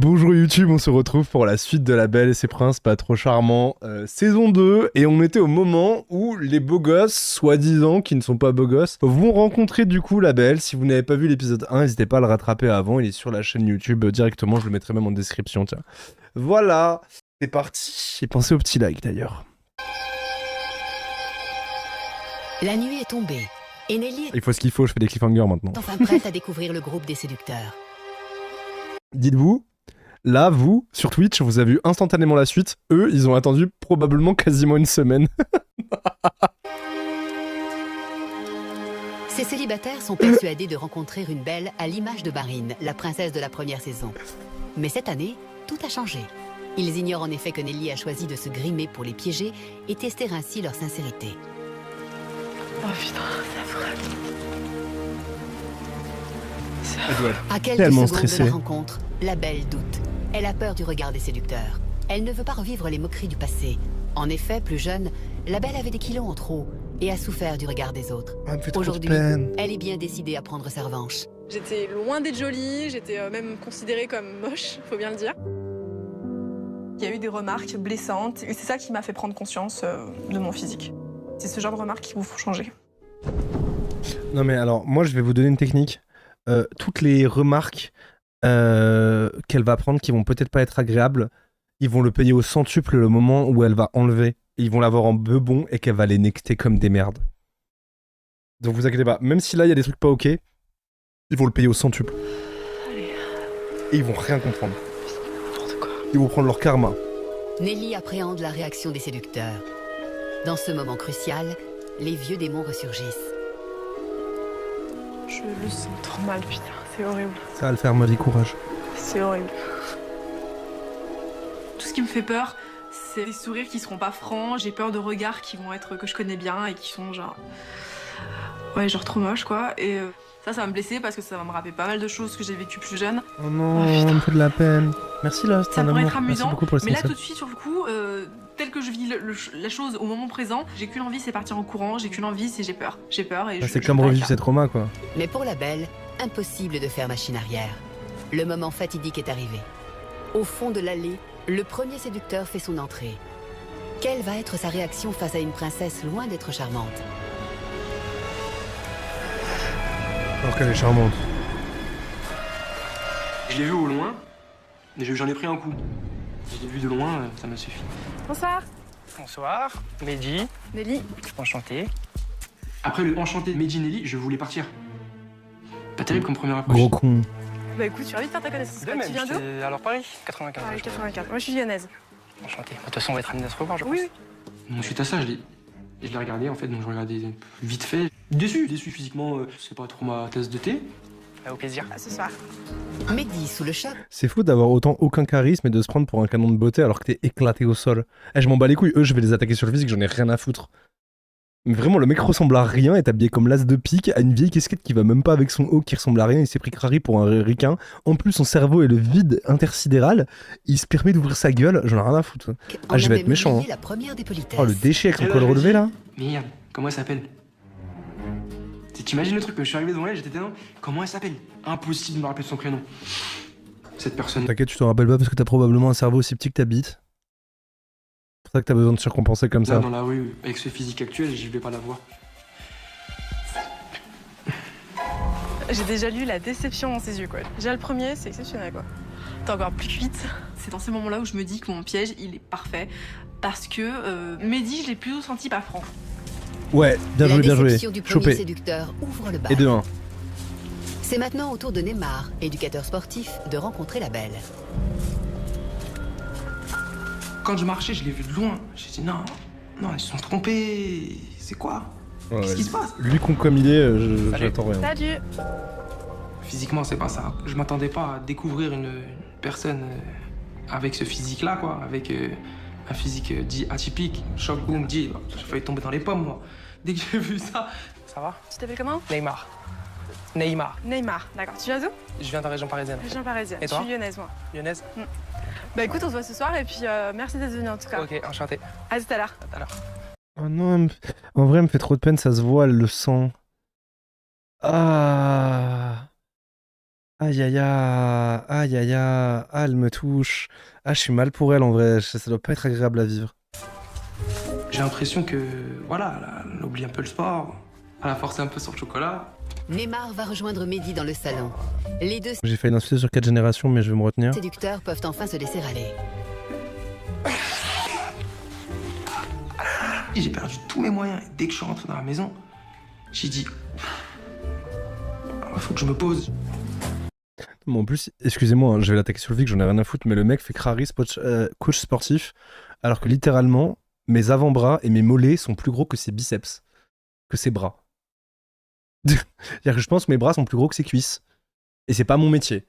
Bonjour YouTube, on se retrouve pour la suite de La Belle et ses Princes pas trop charmants, saison 2, et on était au moment où les beaux gosses, soi-disant, qui ne sont pas beaux gosses, vont rencontrer du coup La Belle. Si vous n'avez pas vu l'épisode 1, n'hésitez pas à le rattraper avant, il est sur la chaîne YouTube directement, je le mettrai même en description, tiens. Voilà, c'est parti, et pensez au petit like d'ailleurs. La nuit est tombée, et Nelly Il faut ce qu'il faut, je fais des cliffhangers maintenant. est enfin prête à découvrir le groupe des séducteurs. Dites-vous, là, vous, sur Twitch, vous avez vu instantanément la suite. Eux, ils ont attendu probablement quasiment une semaine. Ces célibataires sont persuadés de rencontrer une belle à l'image de Marine, la princesse de la première saison. Mais cette année, tout a changé. Ils ignorent en effet que Nelly a choisi de se grimer pour les piéger et tester ainsi leur sincérité. Oh putain, c'est affreux. À quelques Tellement secondes de stressée. la rencontre, la belle doute. Elle a peur du regard des séducteurs. Elle ne veut pas revivre les moqueries du passé. En effet, plus jeune, la belle avait des kilos en trop et a souffert du regard des autres. Ah, me fait trop de Aujourd'hui, peine. elle est bien décidée à prendre sa revanche. J'étais loin d'être jolie, j'étais même considérée comme moche, faut bien le dire. Il y a eu des remarques blessantes et c'est ça qui m'a fait prendre conscience de mon physique. C'est ce genre de remarques qui vous font changer. Non mais alors, moi je vais vous donner une technique. Toutes les remarques qu'elle va prendre qui vont peut-être pas être agréables, ils vont le payer au centuple le moment où elle va enlever. Et ils vont l'avoir en bebon et qu'elle va les necter comme des merdes. Donc vous inquiétez pas, même si là il y a des trucs pas ok, ils vont le payer au centuple. Allez, Et ils vont rien comprendre. n'importe quoi. Ils vont prendre leur karma. Nelly appréhende la réaction des séducteurs. Dans ce moment crucial, les vieux démons ressurgissent. Je le sens trop mal, putain, c'est horrible. Ça va le faire, Molly, courage. C'est horrible. Tout ce qui me fait peur, c'est des sourires qui seront pas francs. J'ai peur de regards qui vont être que je connais bien et qui sont genre... Ouais, genre trop moches, quoi. Et ça va me blesser parce que ça va me rappeler pas mal de choses que j'ai vécues plus jeune. Oh non, Oh, putain. on me fait de la peine. Merci Lost, Ça un pourrait amour. être amusant, Merci beaucoup pour le mais là sunset. tout de suite sur le coup, tel que je vis la chose au moment présent, j'ai qu'une envie, c'est partir en courant, j'ai qu'une envie, c'est j'ai peur. J'ai peur et Bah, je c'est je comme veux pas revivre être là. cette trauma, quoi. Mais pour la belle, impossible de faire machine arrière. Le moment fatidique est arrivé. Au fond de l'allée, le premier séducteur fait son entrée. Quelle va être sa réaction face à une princesse loin d'être charmante? Alors qu'elle est charmante. Je l'ai vu au loin, et j'en ai pris un coup. Je l'ai vu de loin, ça m'a suffi. Bonsoir, Bonsoir, Mehdi, Nelly. enchanté. Après le enchanté de Medinelli, je voulais partir. Pas terrible comme première approche. Gros con. Bah écoute, je suis ravie de faire ta connaissance. De même, Tu viens d'où? j'étais- alors Paris, 95. Paris je crois. 84. Moi je suis lyonnaise. Enchanté. De toute façon, on va être amenés à se revoir, je pense. Oui, oui. Donc suite à ça, je l'ai regardé en fait, donc je regardais vite fait. Déçu physiquement, c'est pas trop ma tasse de thé. Au plaisir. À ce soir. Mehdi, sous le choc, C'est fou d'avoir autant aucun charisme et de se prendre pour un canon de beauté alors que t'es éclaté au sol. Eh, je m'en bats les couilles, eux je vais les attaquer sur le physique, j'en ai rien à foutre. Mais vraiment, le mec ressemble à rien, est habillé comme l'as de pique, à une vieille casquette qui va même pas avec son haut qui ressemble à rien, il s'est pris crari pour un ricain. En plus, son cerveau est le vide intersidéral, il se permet d'ouvrir sa gueule, j'en ai rien à foutre. en je vais a être même méchant, oublié hein. la première des politesses. Oh, le déchet avec son Et là, col je me relevé dis, là. Merde, comment elle s'appelle? T'imagines le truc, quand je suis arrivé devant elle, j'étais là, comment elle s'appelle? Impossible de me rappeler de son prénom. Cette personne. T'inquiète, tu t'en rappelles pas parce que t'as probablement un cerveau aussi petit que ta bite. C'est pour ça que t'as besoin de surcompenser comme Là, ça. dans la rue, avec ce physique actuel, je vais pas la voir. J'ai déjà lu la déception dans ses yeux, quoi. Déjà le premier, c'est exceptionnel, quoi. T'es encore plus cuite. C'est dans ces moments-là où je me dis que mon piège, il est parfait. Parce que Mehdi, je l'ai plutôt senti pas franc. Ouais, bien La joué, bien joué. déception du premier Chopé. séducteur ouvre le Et bal. de 1. C'est maintenant au tour de Neymar, éducateur sportif, de rencontrer la belle. Quand je marchais, je l'ai vu de loin. J'ai dit non, ils se sont trompés. C'est quoi? Qu'est-ce qui se passe? Lui con comme il est, Salut. j'attends rien. Salut. Physiquement, c'est pas ça. Je m'attendais pas à découvrir une personne avec ce physique-là, quoi. Avec un physique dit atypique. Choc, boom, dit. J'ai failli tomber dans les pommes, moi. Dès que j'ai vu ça. Ça va? Tu t'appelles comment? Neymar. Neymar. Neymar, d'accord. Tu viens d'où? Je viens de la région parisienne. Région parisienne. Et toi? Je suis lyonnaise, moi. Lyonnaise? Bah écoute, on se voit ce soir et puis merci d'être venu en tout cas. Ok, enchanté. À tout à l'heure. À tout à l'heure. Oh non, en vrai, elle me fait trop de peine, ça se voit, elle le sent. Ah. Aïe aïe aïe, aïe aïe aïe, ah elle me touche. Ah je suis mal pour elle en vrai, ça doit pas être agréable à vivre. J'ai l'impression que, voilà, elle oublie un peu le sport. Elle a forcé un peu sur le chocolat. Neymar va rejoindre Mehdi dans le salon. Les deux J'ai failli insulter sur 4 générations mais je vais me retenir. séducteurs peuvent enfin se laisser aller. J'ai perdu tous mes moyens. Et dès que je suis rentré dans la maison, j'ai dit, faut que je me pose. Mais en plus, excusez-moi, hein, je vais l'attaquer sur le vif, j'en ai rien à foutre, mais le mec fait crari coach sportif, alors que littéralement, mes avant-bras et mes mollets sont plus gros que ses biceps, que ses bras. C'est-à-dire que je pense que mes bras sont plus gros que ses cuisses. Et c'est pas mon métier.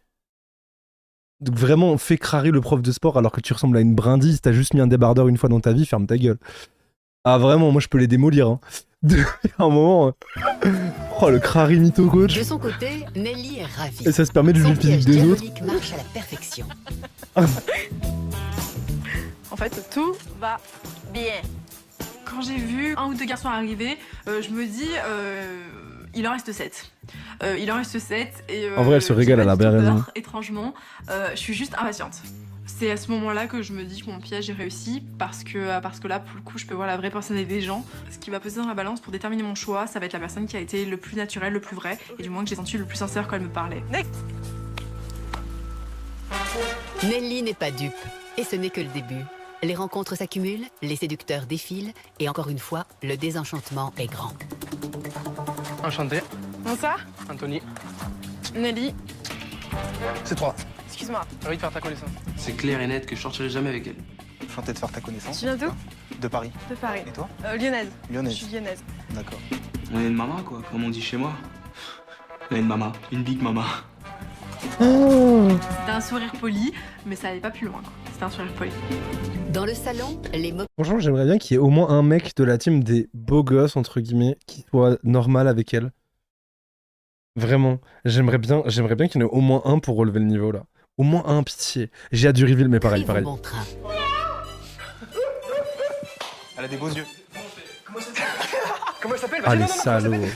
Donc vraiment, fais crari le prof de sport alors que tu ressembles à une brindille, t'as juste mis un débardeur une fois dans ta vie, ferme ta gueule. Ah vraiment, moi je peux les démolir. Hein. À un moment... Oh le crari mytho coach. De son côté, Nelly est ravie. Et ça se permet de juger Son le physique piège des autres. diabolique marche à la perfection. En fait, tout va bien. Quand j'ai vu un ou deux garçons arriver, je me dis, il en reste 7. Il en reste 7 et... En vrai, elle se régale, j'ai elle a pas bien du tout raison. peur, étrangement, je suis juste impatiente. C'est à ce moment-là que je me dis que mon piège est réussi parce que là, pour le coup, je peux voir la vraie personnalité des gens. Ce qui va peser dans la balance pour déterminer mon choix, ça va être la personne qui a été le plus naturel, le plus vrai et du moins que j'ai senti le plus sincère quand elle me parlait. Nelly n'est pas dupe. Et ce n'est que le début. Les rencontres s'accumulent, les séducteurs défilent, et encore une fois, le désenchantement est grand. Enchanté. Bonsoir, Anthony. Nelly. C'est 3. Excuse-moi, J'ai envie de faire ta connaissance. C'est clair et net que je sortirai jamais avec elle. Enchanté de faire ta connaissance. tu viens d'où? De Paris. De Paris. Et toi? Lyonnaise. Je Lyonnaise. suis lyonnaise. D'accord. On est une maman, quoi, comme on dit chez moi. On est une maman, une big maman. C'était un sourire poli, mais ça allait pas plus loin, quoi. C'était un sourire poli. Dans le salon, les mots Franchement, j'aimerais bien qu'il y ait au moins un mec de la team des beaux gosses, entre guillemets, qui soit normal avec elle. Vraiment. J'aimerais bien qu'il y en ait au moins un pour relever le niveau, là. Au moins un, pitié. J'ai hâte du reveal, mais pareil, privent au pareil. bon train. Elle a des beaux yeux. Comment elle s'appelle Ah, les salauds. Mais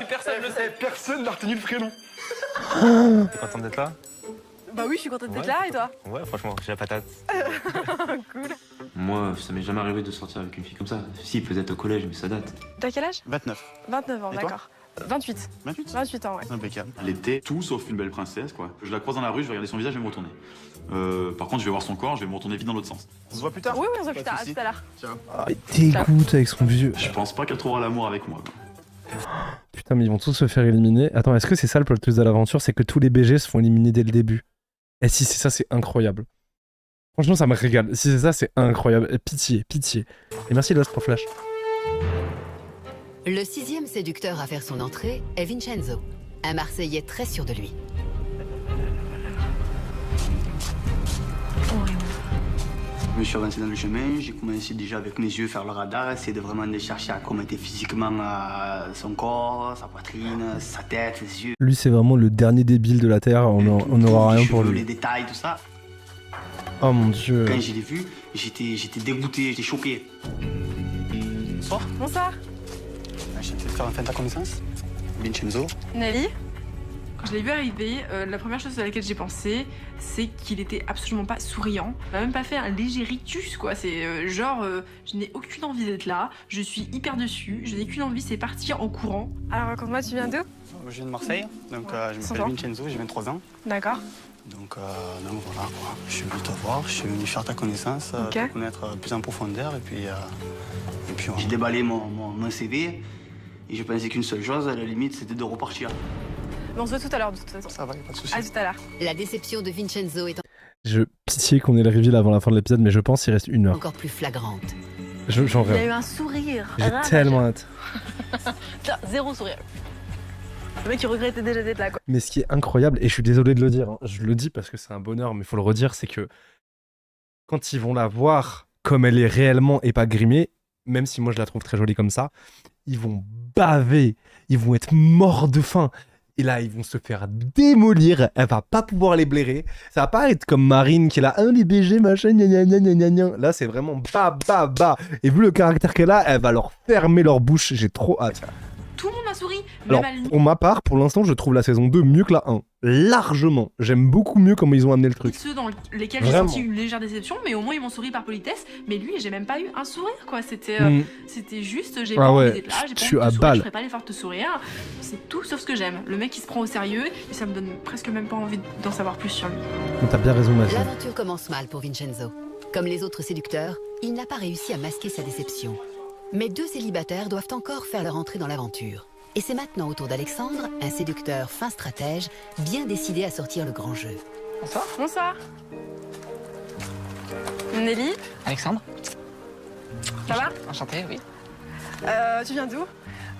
personne ne le sait. Personne n'a retenu le prénom. T'es contente d'être là? Bah oui, je suis contente d'être Ouais, là, et toi? Ouais, franchement, j'ai la patate. Cool. Moi, ça m'est jamais arrivé de sortir avec une fille comme ça. Si, peut-être au collège, mais ça date. T'as quel âge? 29. 29 ans, Et toi? d'accord. 28. 28. 28 ans, ouais. Impeccable. Elle était tout sauf une belle princesse, quoi. Je la croise dans la rue, je vais regarder son visage, je vais me retourner. Par contre, je vais voir son corps, je vais me retourner vite dans l'autre sens. On se voit plus tard? Oui, oui, on se voit Pas plus de tard. À soucis. tout à l'heure. Ah, il dégoûte avec son vieux. Je pense pas qu'elle trouvera l'amour avec moi, quoi. Putain, mais ils vont tous se faire éliminer. Attends, est-ce que c'est ça le plot twist de l'aventure? C'est que tous les BG se font éliminer dès le début. Et si c'est ça, c'est incroyable. Franchement, ça me régale. Si c'est ça, c'est incroyable. Pitié, pitié. Et merci Lost pour Flash. Le 6e séducteur à faire son entrée est Vincenzo, un Marseillais très sûr de lui. Je me suis avancé dans le chemin, j'ai commencé déjà avec mes yeux faire le radar, essayer de vraiment de chercher à comment était physiquement son corps, sa poitrine, sa tête, ses yeux. Lui, c'est vraiment le dernier débile de la Terre. On n'aura rien pour Les lui. détails, tout ça. Oh mon dieu. Quand je l'ai vu, j'étais dégoûté, j'étais choqué. Bonsoir. Bonsoir. Enchanté de faire enfin ta connaissance. Vincenzo. Nelly. Quand je l'ai vu arriver, la première chose à laquelle j'ai pensé, c'est qu'il était absolument pas souriant. Il m'a même pas fait un léger rictus, quoi. C'est je n'ai aucune envie d'être là, je suis hyper dessus, je n'ai qu'une envie, c'est partir en courant. Alors raconte-moi, tu viens d'où? Je viens de Marseille, donc je Sympa. m'appelle Vincenzo, j'ai 23 ans. D'accord. Donc voilà quoi. Je suis venu te voir, je suis venu faire ta connaissance, Ok. te connaître plus en profondeur et puis voilà. J'ai déballé mon CV et je pensais qu'une seule chose, à la limite, c'était de repartir. Mais on se voit tout à l'heure, de toute façon. Ça va, y'a pas de soucis. À tout à l'heure. La déception de Vincenzo est Je pitié qu'on ait le reveal avant la fin de l'épisode, mais je pense qu'il reste 1 heure. encore plus flagrante. J'en Il a rêve. eu un sourire. J'ai tellement hâte. Putain, zéro sourire. Le mec, il regrettait déjà d'être là, quoi. Mais ce qui est incroyable, et je suis désolé de le dire, hein, je le dis parce que c'est un bonheur, mais il faut le redire, c'est que quand ils vont la voir comme elle est réellement et pas grimée, même si moi je la trouve très jolie comme ça, ils vont baver, ils vont être morts de faim. Et là, ils vont se faire démolir, elle va pas pouvoir les blairer. Ça va pas être comme Marine qui est là, les BG, machin, gna gna gna gna gna gna. Là, c'est vraiment bah bah bah. Et vu le caractère qu'elle a, elle va leur fermer leur bouche, j'ai trop hâte. tout le monde m'a souri. Alors, Même à la limite, pour ma part, pour l'instant, je trouve la saison 2 mieux que la 1. Largement. J'aime beaucoup mieux comment ils ont amené le truc. ceux dans lesquels j'ai Vraiment. senti une légère déception, mais au moins ils m'ont souri par politesse. Mais lui, j'ai même pas eu un sourire, quoi. C'était c'était juste, j'ai Ah pas ouais, envie d'être là, j'ai pas je envie suis de à te sourire, balle. je ferai pas l'effort de te sourire. C'est tout sauf ce que j'aime. Le mec qui se prend au sérieux, et ça me donne presque même pas envie d'en savoir plus sur lui. T'as bien raison, ma fille. L'aventure commence mal pour Vincenzo. Comme les autres séducteurs, il n'a pas réussi à masquer sa déception. Mais 2 célibataires doivent encore faire leur entrée dans l'aventure. Et c'est maintenant au tour d'Alexandre, un séducteur fin stratège, bien décidé à sortir le grand jeu. Bonsoir. Bonsoir. Nelly, Alexandre, ça va? enchanté, oui. Tu viens d'où?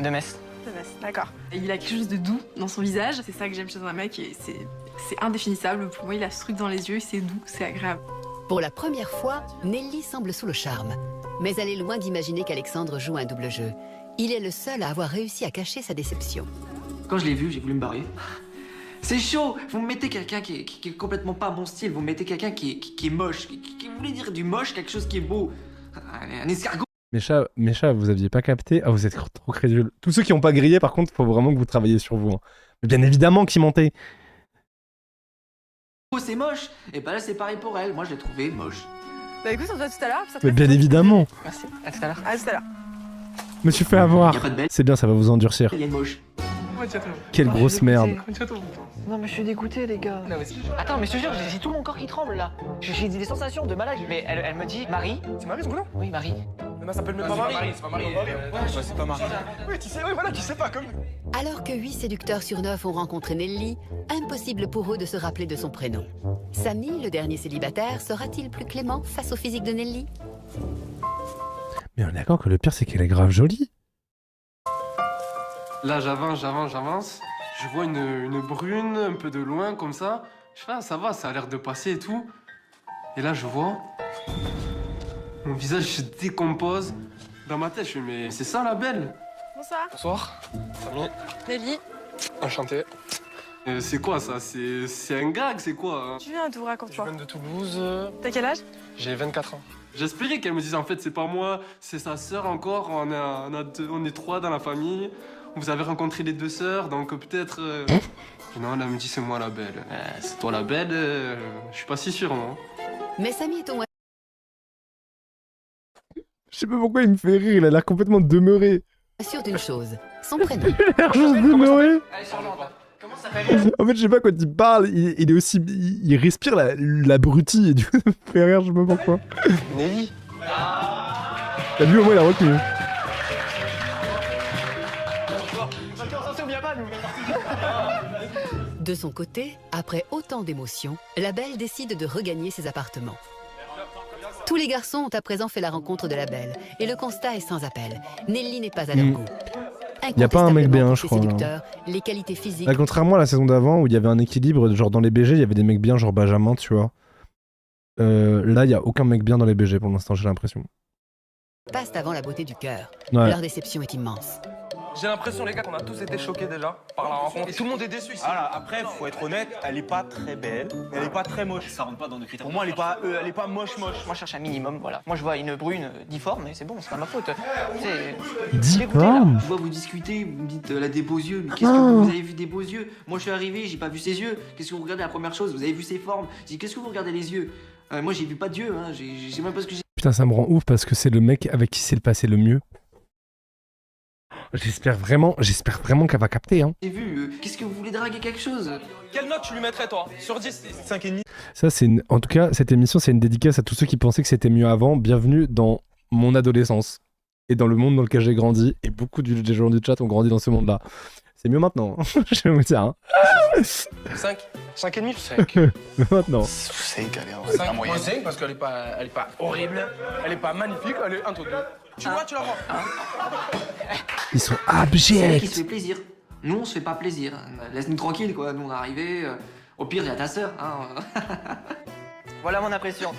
De Metz. De Metz, d'accord. Il a quelque chose de doux dans son visage, c'est ça que j'aime chez un mec, et c'est indéfinissable. Pour moi, il a ce truc dans les yeux, c'est doux, c'est agréable. Pour la première fois, Nelly semble sous le charme. Mais elle est loin d'imaginer qu'Alexandre joue un double jeu. Il est le seul à avoir réussi à cacher sa déception. Quand je l'ai vu, j'ai voulu me barrer. C'est chaud. Vous me mettez quelqu'un qui est complètement pas mon style. Vous me mettez quelqu'un qui est moche. Qui voulait dire du moche, quelque chose qui est beau. Un escargot. Mes chats, vous aviez pas capté? Ah, vous êtes trop crédules. Tous ceux qui ont pas grillé, par contre, faut vraiment que vous travailliez sur vous. Hein. Mais bien évidemment qu'ils mentaient. C'est moche. Et bah là, c'est pareil pour elle. Moi, je l'ai trouvé moche. Bah écoute, on se voit tout à l'heure. Mais bien évidemment. Merci, à tout à l'heure. À tout à l'heure. Je me suis fait avoir. Y a pas de belle. C'est bien, ça va vous endurcir. Elle est moche. Quelle grosse merde. Non mais je suis dégoûté les gars. Attends mais je te jure, j'ai tout mon corps qui tremble là. J'ai des sensations de malade. Mais elle me dit Marie. C'est Marie son prénom? Oui Marie. Ça s'appelle même pas Marie. C'est pas Marie. C'est pas Marie. Oui, tu sais, oui, voilà, tu sais pas comme. Alors que 8 séducteurs sur 9 ont rencontré Nelly, impossible pour eux de se rappeler de son prénom. Samy, le dernier célibataire, sera-t-il plus clément face au physique de Nelly? Mais on est d'accord que le pire, c'est qu'elle est grave jolie. Là, j'avance. Je vois une brune un peu de loin, comme ça. Je fais, ah, ça va, ça a l'air de passer et tout. Et là, je vois. Mon visage se décompose. Dans ma tête, je fais, mais c'est ça la belle? Bonsoir. Bonsoir. Samy. Nelly, Enchanté. C'est quoi ça? C'est un gag, c'est quoi? tu viens d'où, Je raconte-toi? viens de Toulouse. T'as quel âge? J'ai 24 ans. J'espérais qu'elle me dise, en fait, c'est pas moi, c'est sa sœur encore. On est 3 dans la famille. Vous avez rencontré les 2 sœurs, donc peut-être... Non, elle me dit, c'est moi la belle. C'est toi la belle, je suis pas si sûr, moi. Mais Samy est au moins Je sais pas pourquoi il me fait rire, il a l'air complètement demeuré. sûr d'une chose, son prénom. Il a l'air juste demeuré. Elle est charmante. Comment ça s'appelle? En fait, je sais pas, quand il parle, il est aussi... Il respire l'abruti, et du coup, ça me fait rire, je sais pas pourquoi. Nelly. T'as vu, au moins, il a retenu. De son côté, après autant d'émotions, la belle décide de regagner ses appartements. Tous les garçons ont à présent fait la rencontre de la belle, et le constat est sans appel. Nelly n'est pas à leur goût. Y a pas un mec bien, Incontestablement, je pour crois, ses là. séducteurs, les qualités physiques Là, contrairement à la saison d'avant, où il y avait un équilibre, genre dans les BG, il y avait des mecs bien, genre Benjamin, tu vois. Là, il y a aucun mec bien dans les BG, pour l'instant, j'ai l'impression. passent avant la beauté du cœur. Ouais. Leur déception est immense. J'ai l'impression, les gars, qu'on a tous été choqués déjà par la rencontre. Et tout le monde est déçu ici. Voilà, après, faut être honnête, elle est pas très belle, mais elle est pas très moche. Ça rentre pas dans nos critères. Pour moi, elle est pas moche. Moi, je cherche un minimum, voilà. Moi, je vois une brune difforme, mais c'est bon, c'est pas ma faute. Difforme. Je vois vous discuter, vous me dites elle a des beaux yeux, mais qu'est-ce que vous avez vu des beaux yeux? Moi, je suis arrivé, j'ai pas vu ses yeux. Qu'est-ce que vous regardez la première chose? Vous avez vu ses formes. J'ai dit qu'est-ce que vous regardez les yeux? Moi, j'ai vu pas d'yeux, hein. J'ai même pas ce que j'ai. Putain, ça me rend ouf parce que c'est le mec avec qui c'est le passé le mieux. J'espère vraiment qu'elle va capter, hein. J'ai vu, qu'est-ce que vous voulez draguer quelque chose? Quelle note tu lui mettrais, toi? Sur 10, 5,5. Ça, en tout cas, cette émission, c'est une dédicace à tous ceux qui pensaient que c'était mieux avant. Bienvenue dans mon adolescence et dans le monde dans lequel j'ai grandi. Et beaucoup des gens du chat ont grandi dans ce monde-là. C'est mieux maintenant, hein. Je vais vous dire, hein. 5, 5,5. 5. Maintenant. 5, allez, on va 5, moi 5 parce qu'elle est pas horrible, elle est pas magnifique, elle est entre deux. Tu vois, tu la vois. Ils sont C'est elle qui abjects. se fait plaisir. Nous, on se fait pas plaisir. Laisse-nous tranquille, quoi. Nous, on est arrivés. Au pire, il y a ta sœur, hein. Voilà mon impression.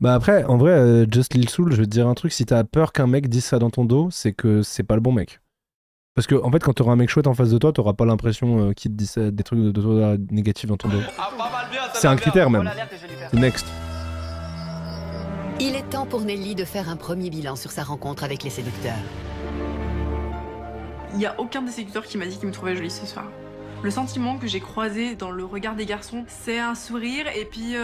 Bah après, en vrai, Just Lil Soul, je vais te dire un truc. Si t'as peur qu'un mec dise ça dans ton dos, c'est que c'est pas le bon mec. Parce que en fait, quand t'auras un mec chouette en face de toi, t'auras pas l'impression qu'il te dise des trucs de toi négatifs dans ton dos. C'est un critère même. Next. Il est temps pour Nelly de faire un premier bilan sur sa rencontre avec les séducteurs. Il n'y a aucun des séducteurs qui m'a dit qu'il me trouvait jolie ce soir. Le sentiment que j'ai croisé dans le regard des garçons, c'est un sourire et puis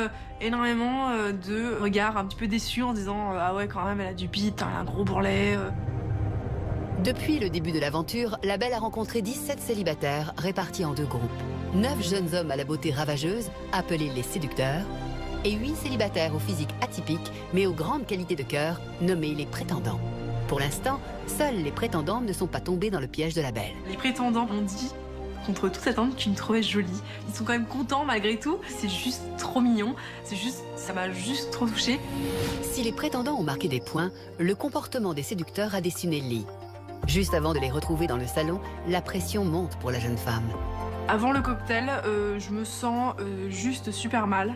énormément de regards un petit peu déçus en disant ah ouais quand même elle a du bite, elle a un gros bourrelet. Depuis le début de l'aventure, la Belle a rencontré 17 célibataires répartis en 2 groupes. 9 jeunes hommes à la beauté ravageuse, appelés les séducteurs, et 8 célibataires au physique atypique, mais aux grandes qualités de cœur, nommés les prétendants. Pour l'instant, seuls les prétendants ne sont pas tombés dans le piège de la Belle. Les prétendants m'ont dit, contre toute attente, qu'ils me trouvaient jolie. Ils sont quand même contents malgré tout. C'est juste trop mignon. Ça m'a juste trop touchée. Si les prétendants ont marqué des points, le comportement des séducteurs a déçu Nelly. Juste avant de les retrouver dans le salon, la pression monte pour la jeune femme. Avant le cocktail, je me sens juste super mal.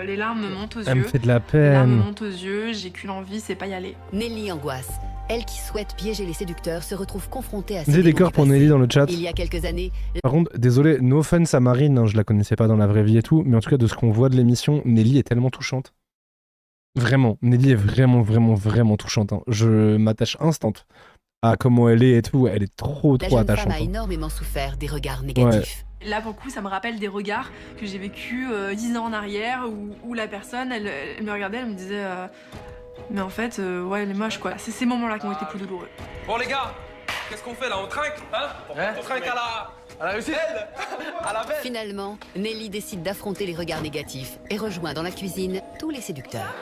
Les larmes me montent aux yeux. Elle me fait de la Les larmes me peine. montent aux yeux, j'ai qu'une envie, c'est pas y aller. Nelly angoisse. Elle qui souhaite piéger les séducteurs se retrouve confrontée à Des ses démons décors du pour passé. Nelly dans le chat. Il y a quelques années, Par contre, désolé, no offense à Marine, hein, je la connaissais pas dans la vraie vie et tout, mais en tout cas de ce qu'on voit de l'émission, Nelly est tellement touchante. Vraiment, Nelly est vraiment touchante. Hein. Je m'attache instant à comment elle est et tout, elle est trop la jeune femme attachante. a Hein. énormément souffert des regards négatifs. Là, pour le coup, ça me rappelle des regards que j'ai vécu 10 ans en arrière où la personne, elle me regardait, elle me disait mais en fait, ouais, elle est moche, quoi. C'est ces moments-là qui ont été plus douloureux. Bon, les gars, qu'est-ce qu'on fait là? On trinque, hein? On trinque à la réussite? À la belle. Finalement, Nelly décide d'affronter les regards négatifs et rejoint dans la cuisine tous les séducteurs.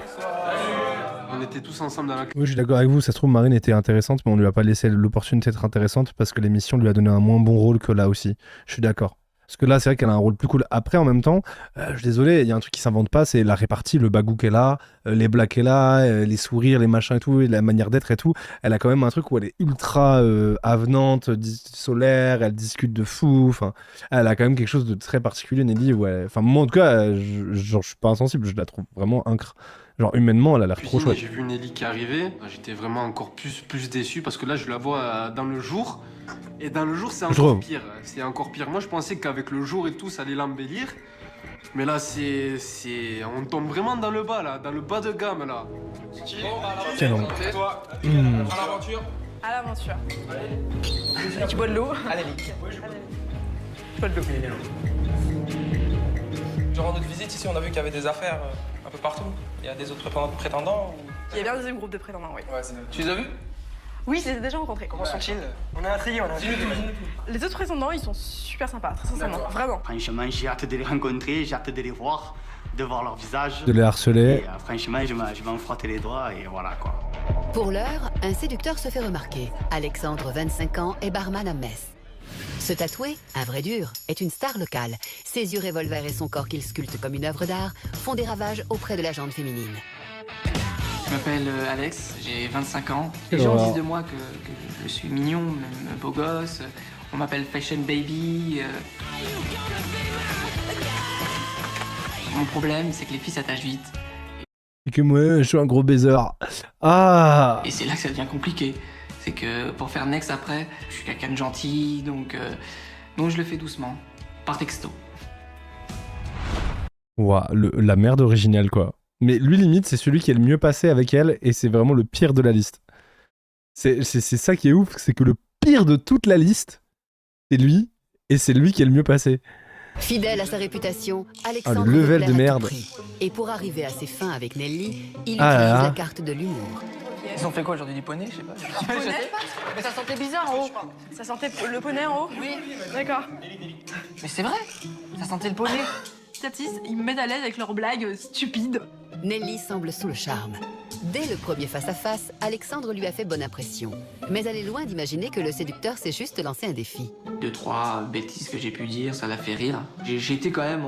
On était tous ensemble dans la Oui, je suis d'accord avec vous, ça se trouve Marine était intéressante, mais on lui a pas laissé l'opportunité d'être intéressante parce que l'émission lui a donné un moins bon rôle que là aussi. Je suis d'accord. Parce que là, c'est vrai qu'elle a un rôle plus cool. Après, en même temps, je suis désolé, il y a un truc qui s'invente pas, c'est la répartie, le bagou qu'elle a, les blagues qu'elle a, les sourires, les machins et tout, et la manière d'être et tout. Elle a quand même un truc où elle est ultra avenante, solaire, elle discute de fou. Enfin, elle a quand même quelque chose de très particulier, Nelly. Enfin, moi, en tout cas, je suis pas insensible, je la trouve vraiment incre. Genre, humainement, elle a l'air trop cuisine et chouette. j'ai vu Nelly qui arrivait. J'étais vraiment encore plus déçu parce que là, je la vois dans le jour. Et dans le jour, c'est encore pire. C'est encore pire. Moi, je pensais qu'avec le jour et tout, ça allait l'embellir. Mais là, on tombe vraiment dans le bas, là, dans le bas de gamme, là. Quel honte. Toi, à l'aventure. À l'aventure. Tu bois de l'eau? Allez, Lick. Je bois de l'eau. Durant notre visite ici, on a vu qu'il y avait des affaires un peu partout. Il y a des autres prétendants ou... Il y a bien un deuxième groupe de prétendants, oui. Ouais, tu les as vus? Oui, je les ai déjà rencontrés. Comment sont-ils? On a intrigué, on a intrigué. Les autres prétendants, ils sont super sympas, très sincèrement, vraiment. Franchement, j'ai hâte de les rencontrer, j'ai hâte de les voir, de voir leur visage. De les harceler. Et, franchement, je vais en frotter les doigts et voilà quoi. Pour l'heure, un séducteur se fait remarquer. Alexandre, 25 ans, est barman à Metz. Ce tatoué, un vrai dur, est une star locale. Ses yeux revolver et son corps qu'il sculpte comme une œuvre d'art font des ravages auprès de la gente féminine. Je m'appelle Alex, j'ai 25 ans. Les gens disent de moi que je suis mignon, même beau gosse. On m'appelle Fashion Baby. Mon problème, c'est que les filles s'attachent vite. Et que moi, je suis un gros baiser. Ah! Et c'est là que ça devient compliqué. C'est que pour faire next après, je suis quelqu'un de gentil, donc je le fais doucement, par texto. Ouah, la merde originale, quoi. Mais lui, limite, c'est celui qui est le mieux passé avec elle, et c'est vraiment le pire de la liste. C'est ça qui est ouf, c'est que le pire de toute la liste, c'est lui, et c'est lui qui est le mieux passé. Fidèle à sa réputation, Alexandre le level veut de plaire à merde. tout prix. Et pour arriver à ses fins avec Nelly, il Ah là utilise là. la carte de l'humour. Ils ont fait quoi aujourd'hui? Du poney? Je sais pas. Du poney? Mais ça sentait bizarre en haut. Ça sentait le poney en haut? Oui. D'accord. Mais c'est vrai, ça sentait le poney. Petit à petit, ils me mettent à l'aise avec leurs blagues stupides. Nelly semble sous le charme. Dès le premier face-à-face, Alexandre lui a fait bonne impression. Mais elle est loin d'imaginer que le séducteur s'est juste lancé un défi. 2-3 bêtises que j'ai pu dire, ça l'a fait rire. J'ai été quand même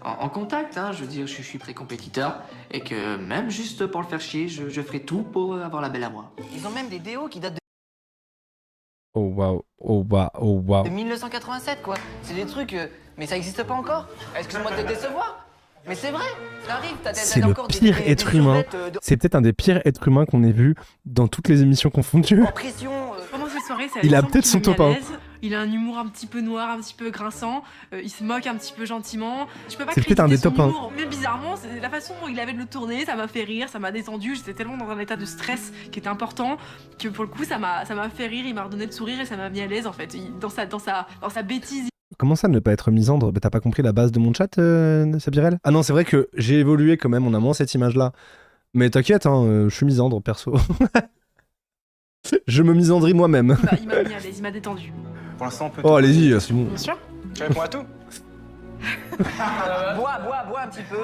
en contact, hein. Je veux dire, je suis très compétiteur. Et que même juste pour le faire chier, je ferai tout pour avoir la belle à moi. Ils ont même des déos qui datent Oh waouh, oh waouh, oh waouh. de 1987, quoi. C'est des trucs, mais ça existe pas encore. Excuse-moi de te décevoir. Mais c'est vrai, ça arrive. C'est le pire être humain. C'est peut-être un des pires êtres humains qu'on ait vu dans toutes les émissions confondues. Pression. Pendant cette soirée, c'est Il a Alexandre peut-être qui son m'a mis top à 1. l'aise. Il a un humour un petit peu noir, un petit peu grinçant. Il se moque un petit peu gentiment. Je peux pas C'est peut-être un critiquer des son top 1. humour, mais bizarrement, c'est la façon dont il avait de le tourner, ça m'a fait rire, ça m'a détendu. J'étais tellement dans un état de stress qui était important que pour le coup, ça m'a fait rire. Il m'a redonné le sourire et ça m'a mis à l'aise en fait. Dans sa bêtise. Comment ça ne pas être misandre? Bah, t'as pas compris la base de mon chat, Sabirel? Ah non, c'est vrai que j'ai évolué quand même, on a moins cette image-là. Mais t'inquiète, hein, je suis misandre, perso. Je me misandrie moi-même. Il m'a mis à l'aise, il m'a détendu. Pour l'instant, on peut. Oh, allez-y, c'est bon. Bien sûr. Tu réponds à tout. Bois un petit peu.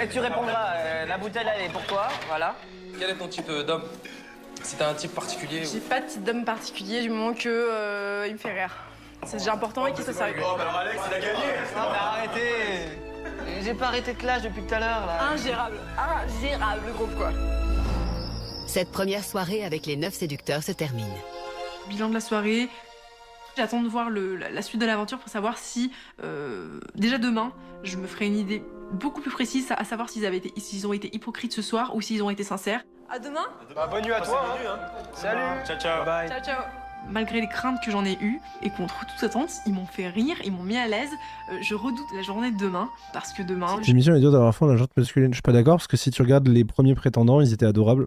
Et tu répondras. La bouteille, elle est pour toi, voilà. Quel est ton type d'homme? Si t'as un type particulier J'ai pas de type d'homme particulier du moment que il me fait rire. C'est déjà important et qu'il soit sérieux. Oh, bah alors Alex, il a gagné. Non, mais arrêtez. J'ai pas arrêté de clash depuis tout à l'heure, là. Ingérable, le groupe quoi. Cette première soirée avec les 9 séducteurs se termine. Bilan de la soirée. J'attends de voir la suite de l'aventure pour savoir si, déjà demain, je me ferai une idée beaucoup plus précise à savoir s'ils ont été hypocrites ce soir ou s'ils ont été sincères. À demain. Bah, bonne nuit à toi. Hein. Salut. Ciao, ciao. Bye. Ciao, ciao. Malgré les craintes que j'en ai eues et contre toute attente, ils m'ont fait rire, ils m'ont mis à l'aise. Je redoute la journée de demain parce que demain. Cette émission est dure d'avoir fond la jante masculine. Je suis pas d'accord parce que si tu regardes les premiers prétendants, ils étaient adorables.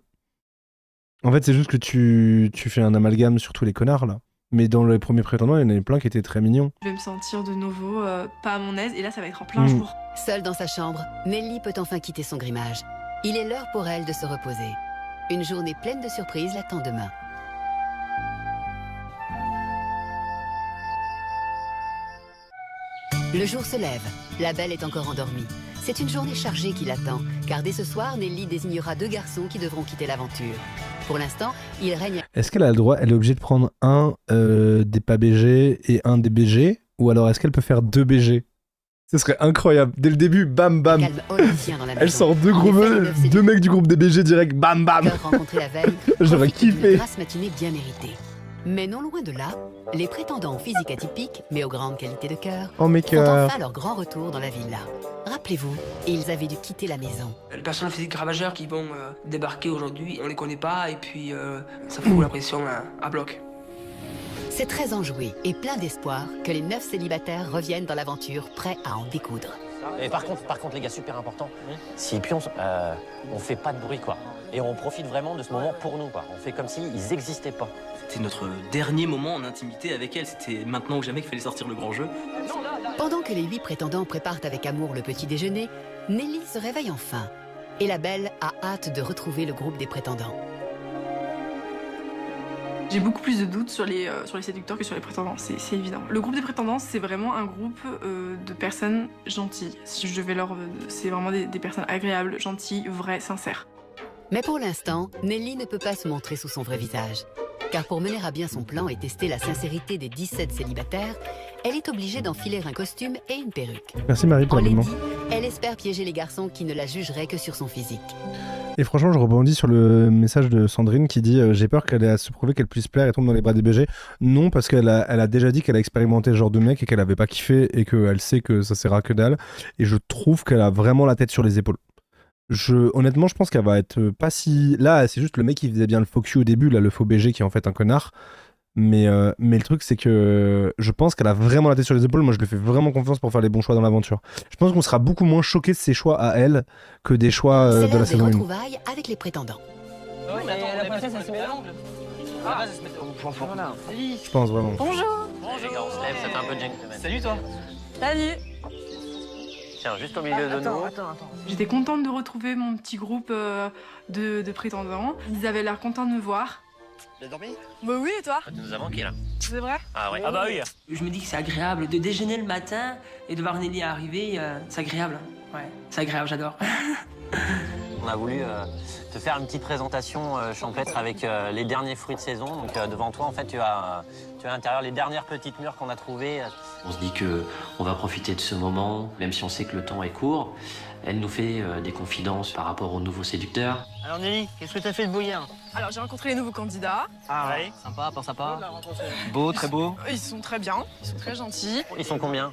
En fait, c'est juste que tu fais un amalgame sur tous les connards là. Mais dans les premiers prétendants, il y en avait plein qui étaient très mignons. Je vais me sentir de nouveau pas à mon aise et là ça va être en plein jour. Seule dans sa chambre, Nelly peut enfin quitter son grimage. Il est l'heure pour elle de se reposer. Une journée pleine de surprises l'attend demain. Le jour se lève. La belle est encore endormie. C'est une journée chargée qui l'attend, car dès ce soir, Nelly désignera 2 garçons qui devront quitter l'aventure. Pour l'instant, il règne... Est-ce qu'elle a le droit, elle est obligée de prendre un des pas BG et un des BG? Ou alors est-ce qu'elle peut faire 2 BG? Ce serait incroyable. Dès le début, bam bam. Elle sort 2 mecs du groupe des BG direct, bam bam. Rencontrés la veille, j'aurais kiffé. Grasse matinée bien méritée. Mais non loin de là, les prétendants au physique atypique, mais aux grandes qualités de cœur, font enfin leur grand retour dans la villa. Rappelez-vous, ils avaient dû quitter la maison. Les personnes physiques ravageurs qui vont débarquer aujourd'hui, on les connaît pas et puis ça fout la pression à bloc. C'est très enjoué et plein d'espoir que les 9 célibataires reviennent dans l'aventure prêts à en découdre. Et par contre les gars, super important, s'ils pioncent, on fait pas de bruit quoi. Et on profite vraiment de ce moment pour nous quoi. On fait comme s'ils n'existaient pas. C'était notre dernier moment en intimité avec elle. C'était maintenant ou jamais qu'il fallait sortir le grand jeu. Pendant que les 8 prétendants préparent avec amour le petit déjeuner, Nelly se réveille enfin. Et la belle a hâte de retrouver le groupe des prétendants. J'ai beaucoup plus de doutes sur les séducteurs que sur les prétendants, c'est évident. Le groupe des prétendants, c'est vraiment un groupe de personnes gentilles. Si je devais c'est vraiment des personnes agréables, gentilles, vraies, sincères. Mais pour l'instant, Nelly ne peut pas se montrer sous son vrai visage. Car pour mener à bien son plan et tester la sincérité des 17 célibataires, elle est obligée d'enfiler un costume et une perruque. Merci Marie pour l'abonnement. Elle espère piéger les garçons qui ne la jugeraient que sur son physique. Et franchement, je rebondis sur le message de Sandrine qui dit j'ai peur qu'elle ait à se prouver qu'elle puisse plaire et tombe dans les bras des BG. Non, parce qu'elle a déjà dit qu'elle a expérimenté ce genre de mec et qu'elle avait pas kiffé et qu'elle sait que ça sert à que dalle. Et je trouve qu'elle a vraiment la tête sur les épaules. Honnêtement, je pense qu'elle va être pas si... Là, c'est juste le mec qui faisait bien le faux cul au début, là, le faux BG qui est en fait un connard. Mais le truc, c'est que je pense qu'elle a vraiment la tête sur les épaules. Moi, je lui fais vraiment confiance pour faire les bons choix dans l'aventure. Je pense qu'on sera beaucoup moins choqué de ses choix à elle que des choix de la saison 1. C'est retrouvailles avec les prétendants. Oui, mais la princesse, elle se met à l'angle. Ah, vas-y, se met au point. Voilà. Je pense vraiment. Bonjour. Les gars, on se lève, ça fait un peu de gentleman. Salut toi. Salut. Tiens, juste au milieu de nous. Attends. J'étais contente de retrouver mon petit groupe de prétendants. Ils avaient l'air contents de me voir. Tu as dormi? Bah oui, et toi? Tu nous as manqué là. C'est vrai? Ah ouais. Ah bah oui. Je me dis que c'est agréable de déjeuner le matin et de voir Nelly arriver, c'est agréable. Ouais, c'est agréable, j'adore. On a voulu te faire une petite présentation champêtre avec les derniers fruits de saison. Donc devant toi, en fait, tu as à l'intérieur les dernières petites mûres qu'on a trouvées. On se dit qu'on va profiter de ce moment, même si on sait que le temps est court. Elle nous fait des confidences par rapport aux nouveaux séducteurs. Alors Nelly, qu'est-ce que t'as fait de beau hier? Alors j'ai rencontré les nouveaux candidats. Ah ouais. Sympa, pas sympa. Beau, très beau. Ils sont très bien, ils sont très gentils. Ils sont combien?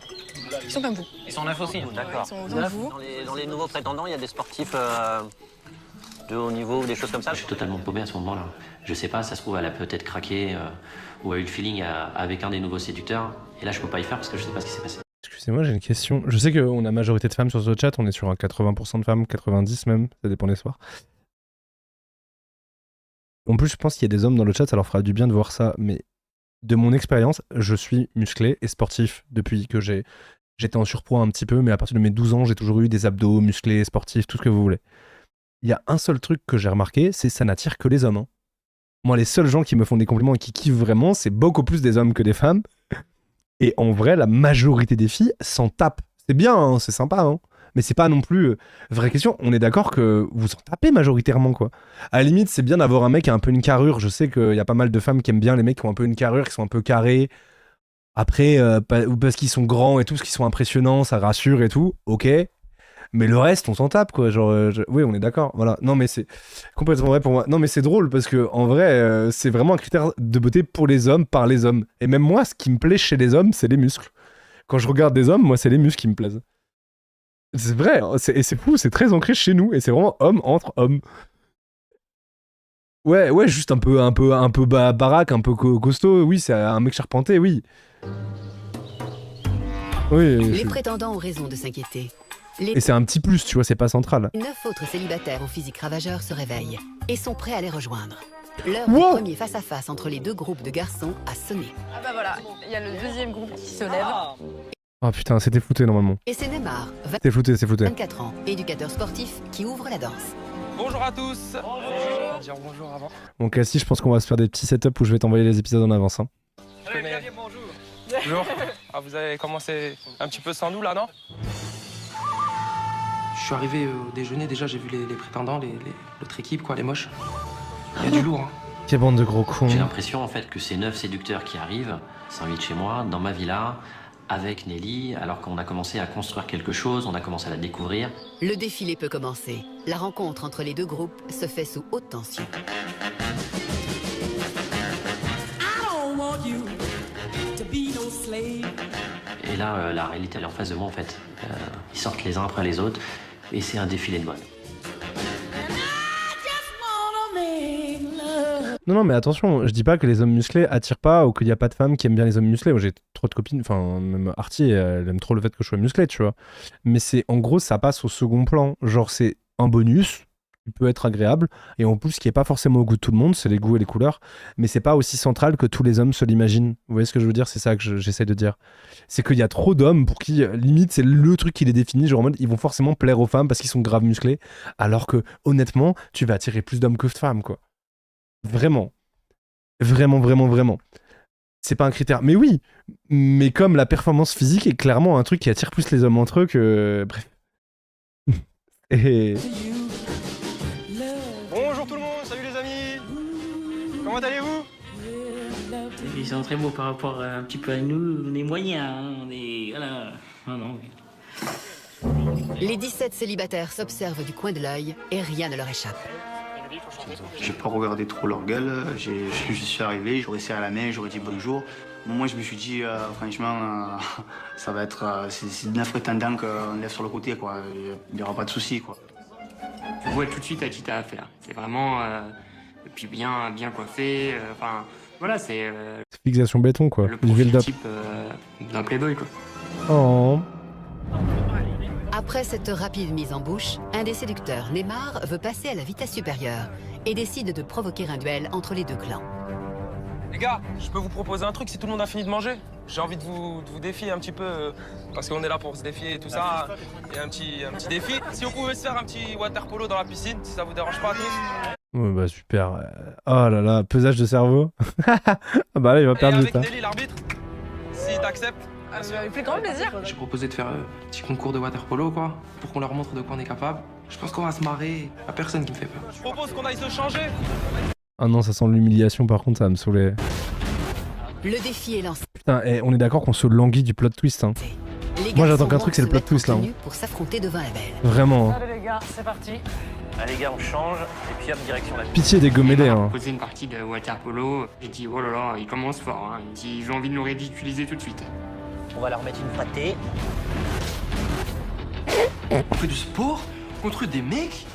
Ils sont comme vous. Ils sont 9 aussi. D'accord. Ils sont autant que vous. Dans les nouveaux prétendants, il y a des sportifs de haut niveau ou des choses comme ça? Je suis totalement paumé à ce moment-là. Je sais pas, ça se trouve, elle a peut-être craqué ou a eu le feeling avec un des nouveaux séducteurs. Et là, je peux pas y faire parce que je sais pas ce qui s'est passé. Excusez-moi, j'ai une question. Je sais qu'on a majorité de femmes sur ce chat, on est sur un 80% de femmes, 90 même, ça dépend des soirs. En plus, je pense qu'il y a des hommes dans le chat, ça leur fera du bien de voir ça, mais de mon expérience, je suis musclé et sportif depuis que j'étais en surpoids un petit peu, mais à partir de mes 12 ans, j'ai toujours eu des abdos musclés, sportifs, tout ce que vous voulez. Il y a un seul truc que j'ai remarqué, c'est que ça n'attire que les hommes. Hein. Moi, les seuls gens qui me font des compliments et qui kiffent vraiment, c'est beaucoup plus des hommes que des femmes. Et en vrai, la majorité des filles s'en tapent. C'est bien, hein, c'est sympa, hein. Mais c'est pas non plus... vraie question, on est d'accord que vous en tapez majoritairement, quoi. À la limite, c'est bien d'avoir un mec qui a un peu une carrure. Je sais qu'il y a pas mal de femmes qui aiment bien les mecs qui ont un peu une carrure, qui sont un peu carrés. Après, ou parce qu'ils sont grands et tout, parce qu'ils sont impressionnants, ça rassure et tout, ok. Mais le reste, on s'en tape, quoi. Genre, oui, on est d'accord. Voilà. Non, mais c'est complètement vrai pour moi. Non, mais c'est drôle parce que en vrai, c'est vraiment un critère de beauté pour les hommes, par les hommes. Et même moi, ce qui me plaît chez les hommes, c'est les muscles. Quand je regarde des hommes, moi, c'est les muscles qui me plaisent. C'est vrai. Et c'est fou, c'est très ancré chez nous. Et c'est vraiment homme entre hommes. Ouais, juste un peu baraque, un peu costaud. Oui, c'est un mec charpenté, oui. Oui. Les prétendants ont raison de s'inquiéter. Et c'est un petit plus, tu vois, c'est pas central. 9 autres célibataires au physique ravageur se réveillent et sont prêts à les rejoindre. L'heure du premier face-à-face entre les deux groupes de garçons a sonné. Ah bah voilà, il y a le deuxième groupe qui se lève. Oh putain, c'était flouté normalement. Et c'est Neymar, c'est flouté. 24 ans, éducateur sportif, qui ouvre la danse. Bonjour à tous. Bonjour. Dire bonjour avant. Bon Cassie, je pense qu'on va se faire des petits setups où je vais t'envoyer les épisodes en avance. Hein. Bonjour. Bonjour. Ah, vous avez commencé un petit peu sans nous là, non? Je suis arrivé au déjeuner, déjà j'ai vu les prétendants, l'autre équipe, quoi, les moches. Il y a du lourd, hein. Quelle bande de gros cons. J'ai l'impression en fait que ces 9 séducteurs qui arrivent s'invitent chez moi, dans ma villa, avec Nelly, alors qu'on a commencé à construire quelque chose, on a commencé à la découvrir. Le défilé peut commencer. La rencontre entre les deux groupes se fait sous haute tension. Et là, la réalité, elle est en face de moi, en fait. Ils sortent les uns après les autres, et c'est un défilé de mode. Non, mais attention, je dis pas que les hommes musclés attirent pas ou qu'il y a pas de femmes qui aiment bien les hommes musclés. Moi, j'ai trop de copines, enfin, même Artie, elle aime trop le fait que je sois musclé, tu vois. Mais c'est, en gros, ça passe au second plan. Genre, c'est un bonus qui peut être agréable, et en plus, qui est pas forcément au goût de tout le monde, c'est les goûts et les couleurs, mais c'est pas aussi central que tous les hommes se l'imaginent. Vous voyez ce que je veux dire? C'est ça que j'essaie de dire. C'est qu'il y a trop d'hommes pour qui, limite, c'est le truc qui les définit, genre en mode, ils vont forcément plaire aux femmes parce qu'ils sont grave musclés, alors que, honnêtement, tu vas attirer plus d'hommes que de femmes, quoi. Vraiment. Vraiment. C'est pas un critère. Mais oui, mais comme la performance physique est clairement un truc qui attire plus les hommes entre eux que... Bref. Et... Bonjour tout le monde, salut les amis. Comment allez-vous? Ils sont très beaux par rapport un petit peu à nous. On est moyens, hein. On est... Voilà. Non. Les 17 célibataires s'observent du coin de l'œil et rien ne leur échappe. J'ai pas regardé trop leur gueule, je suis arrivé, j'aurais serré la main, j'aurais dit bonjour. Moi je me suis dit franchement ça va être c'est 9 prétendants qu'on laisse sur le côté quoi, il n'y aura pas de soucis quoi. Tu vois tout de suite à qui t'as affaire. C'est vraiment puis bien coiffé, enfin voilà c'est fixation béton quoi. Le profil type d'un playboy quoi. Oh. Après cette rapide mise en bouche, un des séducteurs, Neymar, veut passer à la vitesse supérieure et décide de provoquer un duel entre les deux clans. Les gars, je peux vous proposer un truc si tout le monde a fini de manger? J'ai envie de vous défier un petit peu, parce qu'on est là pour se défier et tout ça. Il y a un petit défi. Si on pouvait se faire un petit water polo dans la piscine, si ça vous dérange pas à tous. Ouais, bah super. Oh là là, pesage de cerveau. Ah bah là, il va perdre du temps. Avec Nelly, l'arbitre, si t'acceptes. Avec plus grand plaisir. J'ai proposé de faire un petit concours de water polo, quoi, pour qu'on leur montre de quoi on est capable. Je pense qu'on va se marrer. Y'a personne qui me fait peur. Je propose qu'on aille se changer. Ah non, ça sent l'humiliation, par contre, ça va me saouler. Le défi est lancé. Putain, on est d'accord qu'on se languit du plot twist, hein. Moi, j'attends qu'un truc, c'est le plot twist, là. Pour s'affronter devant la belle. Vraiment. Allez les gars, c'est parti. Allez les gars, on change, et puis hop, direction la... Pitié des gommédés, hein. J'ai posé une partie de water polo. J'ai dit oh là là, il commence fort, hein. Ils ont envie de nous ridiculiser tout de suite. On va leur mettre une pâtée. On fait du sport contre des mecs?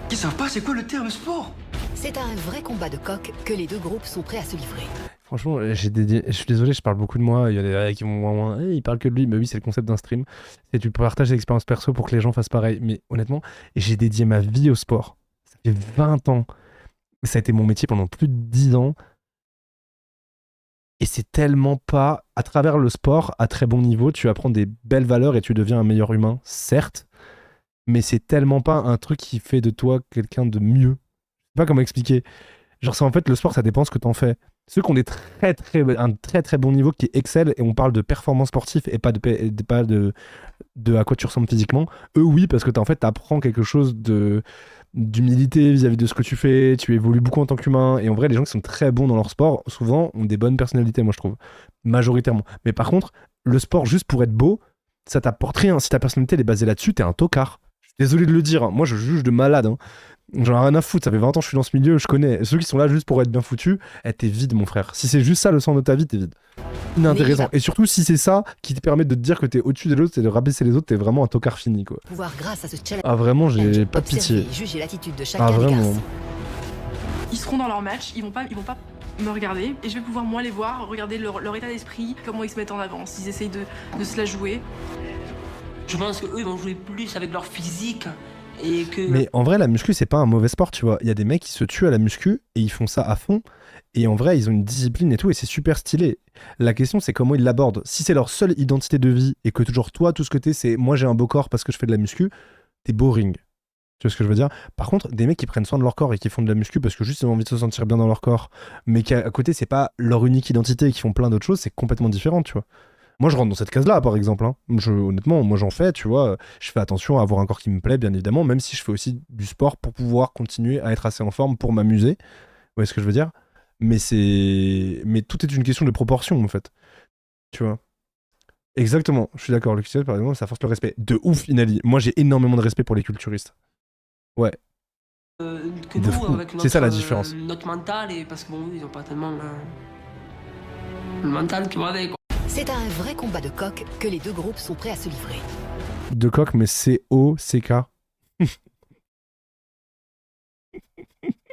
Qui savent pas c'est quoi le terme sport? C'est à un vrai combat de coq que les deux groupes sont prêts à se livrer. Franchement, je suis désolé, je parle beaucoup de moi. Il y a des gars qui vont il parle que de lui. Mais oui, c'est le concept d'un stream. Et tu partages l'expérience perso pour que les gens fassent pareil. Mais honnêtement, j'ai dédié ma vie au sport. Ça fait 20 ans. Ça a été mon métier pendant plus de 10 ans. Et c'est tellement pas... À travers le sport, à très bon niveau, tu apprends des belles valeurs et tu deviens un meilleur humain, certes. Mais c'est tellement pas un truc qui fait de toi quelqu'un de mieux. Je sais pas comment expliquer. Genre, en fait, le sport, ça dépend ce que t'en fais. Ceux qui ont un très très bon niveau, qui excellent, et on parle de performance sportive et pas de à quoi tu ressembles physiquement, eux oui, parce que t'apprends quelque chose d'humilité vis-à-vis de ce que tu fais, tu évolues beaucoup en tant qu'humain, et en vrai, les gens qui sont très bons dans leur sport, souvent, ont des bonnes personnalités, moi je trouve, majoritairement. Mais par contre, le sport, juste pour être beau, ça t'apporte rien. Si ta personnalité elle est basée là-dessus, t'es un tocard. Je suis désolé de le dire, hein. Moi je juge de malade, hein. J'en ai rien à foutre, ça fait 20 ans que je suis dans ce milieu, je connais. Ceux qui sont là juste pour être bien foutus, t'es vide, mon frère. Si c'est juste ça le sens de ta vie, t'es vide. Inintéressant. Et surtout, si c'est ça qui te permet de te dire que t'es au-dessus des autres et de rabaisser les autres, t'es vraiment un tocard fini, quoi. Pouvoir grâce à ce challenge. Ah, vraiment, j'ai pas de pitié. Juger l'attitude de chacun ah, des vraiment. garçons. Ils seront dans leur match, ils vont pas me regarder et je vais pouvoir moi les voir, regarder leur état d'esprit, comment ils se mettent en avant, s'ils essayent de se la jouer. Je pense qu'eux ils vont jouer plus avec leur physique et que... Mais en vrai, la muscu, c'est pas un mauvais sport, tu vois. Il y a des mecs qui se tuent à la muscu et ils font ça à fond. Et en vrai, ils ont une discipline et tout, et c'est super stylé. La question, c'est comment ils l'abordent. Si c'est leur seule identité de vie et que toujours toi, tout ce que t'es, c'est moi j'ai un beau corps parce que je fais de la muscu, t'es boring. Tu vois ce que je veux dire? Par contre, des mecs qui prennent soin de leur corps et qui font de la muscu parce que juste ils ont envie de se sentir bien dans leur corps, mais qu'à côté, c'est pas leur unique identité et qui font plein d'autres choses, c'est complètement différent, tu vois. Moi, je rentre dans cette case-là, par exemple. Hein. Honnêtement, moi, j'en fais, tu vois. Je fais attention à avoir un corps qui me plaît, bien évidemment, même si je fais aussi du sport pour pouvoir continuer à être assez en forme pour m'amuser. Vous voyez ce que je veux dire? Mais tout est une question de proportion, en fait. Tu vois? Exactement. Je suis d'accord. Le culturiste, par exemple, ça force le respect. De ouf, Inali. Moi, j'ai énormément de respect pour les culturistes. Ouais. Que De nous, fou. avec C'est ça, la différence. Notre mental, et parce que bon, ils ont pas tellement le mental qui va avec. C'est à un vrai combat de coq que les deux groupes sont prêts à se livrer. De coq, mais C-O-C-K.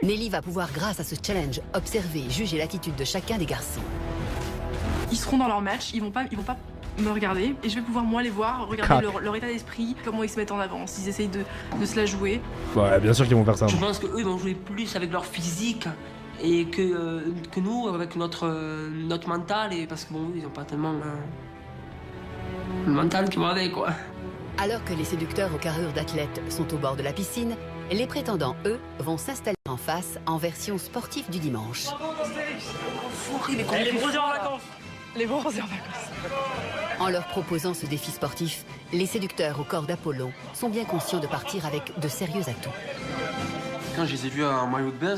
Nelly va pouvoir, grâce à ce challenge, observer et juger l'attitude de chacun des garçons. Ils seront dans leur match, ils vont pas me regarder et je vais pouvoir moi les voir, regarder leur état d'esprit, comment ils se mettent en avant, s'ils essayent de se la jouer. Ouais, bien sûr qu'ils vont faire ça. Je pense qu'eux ils vont jouer plus avec leur physique et que nous avec notre mental, et parce que bon, ils ont pas tellement le mental qui va avec, quoi. Alors que les séducteurs aux carrures d'athlètes sont au bord de la piscine, les prétendants, eux, vont s'installer en face en version sportive du dimanche. Les bronzés en vacances. Les bronzés en vacances. En leur proposant ce défi sportif, les séducteurs au corps d'Apollon sont bien conscients de partir avec de sérieux atouts. Quand je les ai vus en maillot de bain,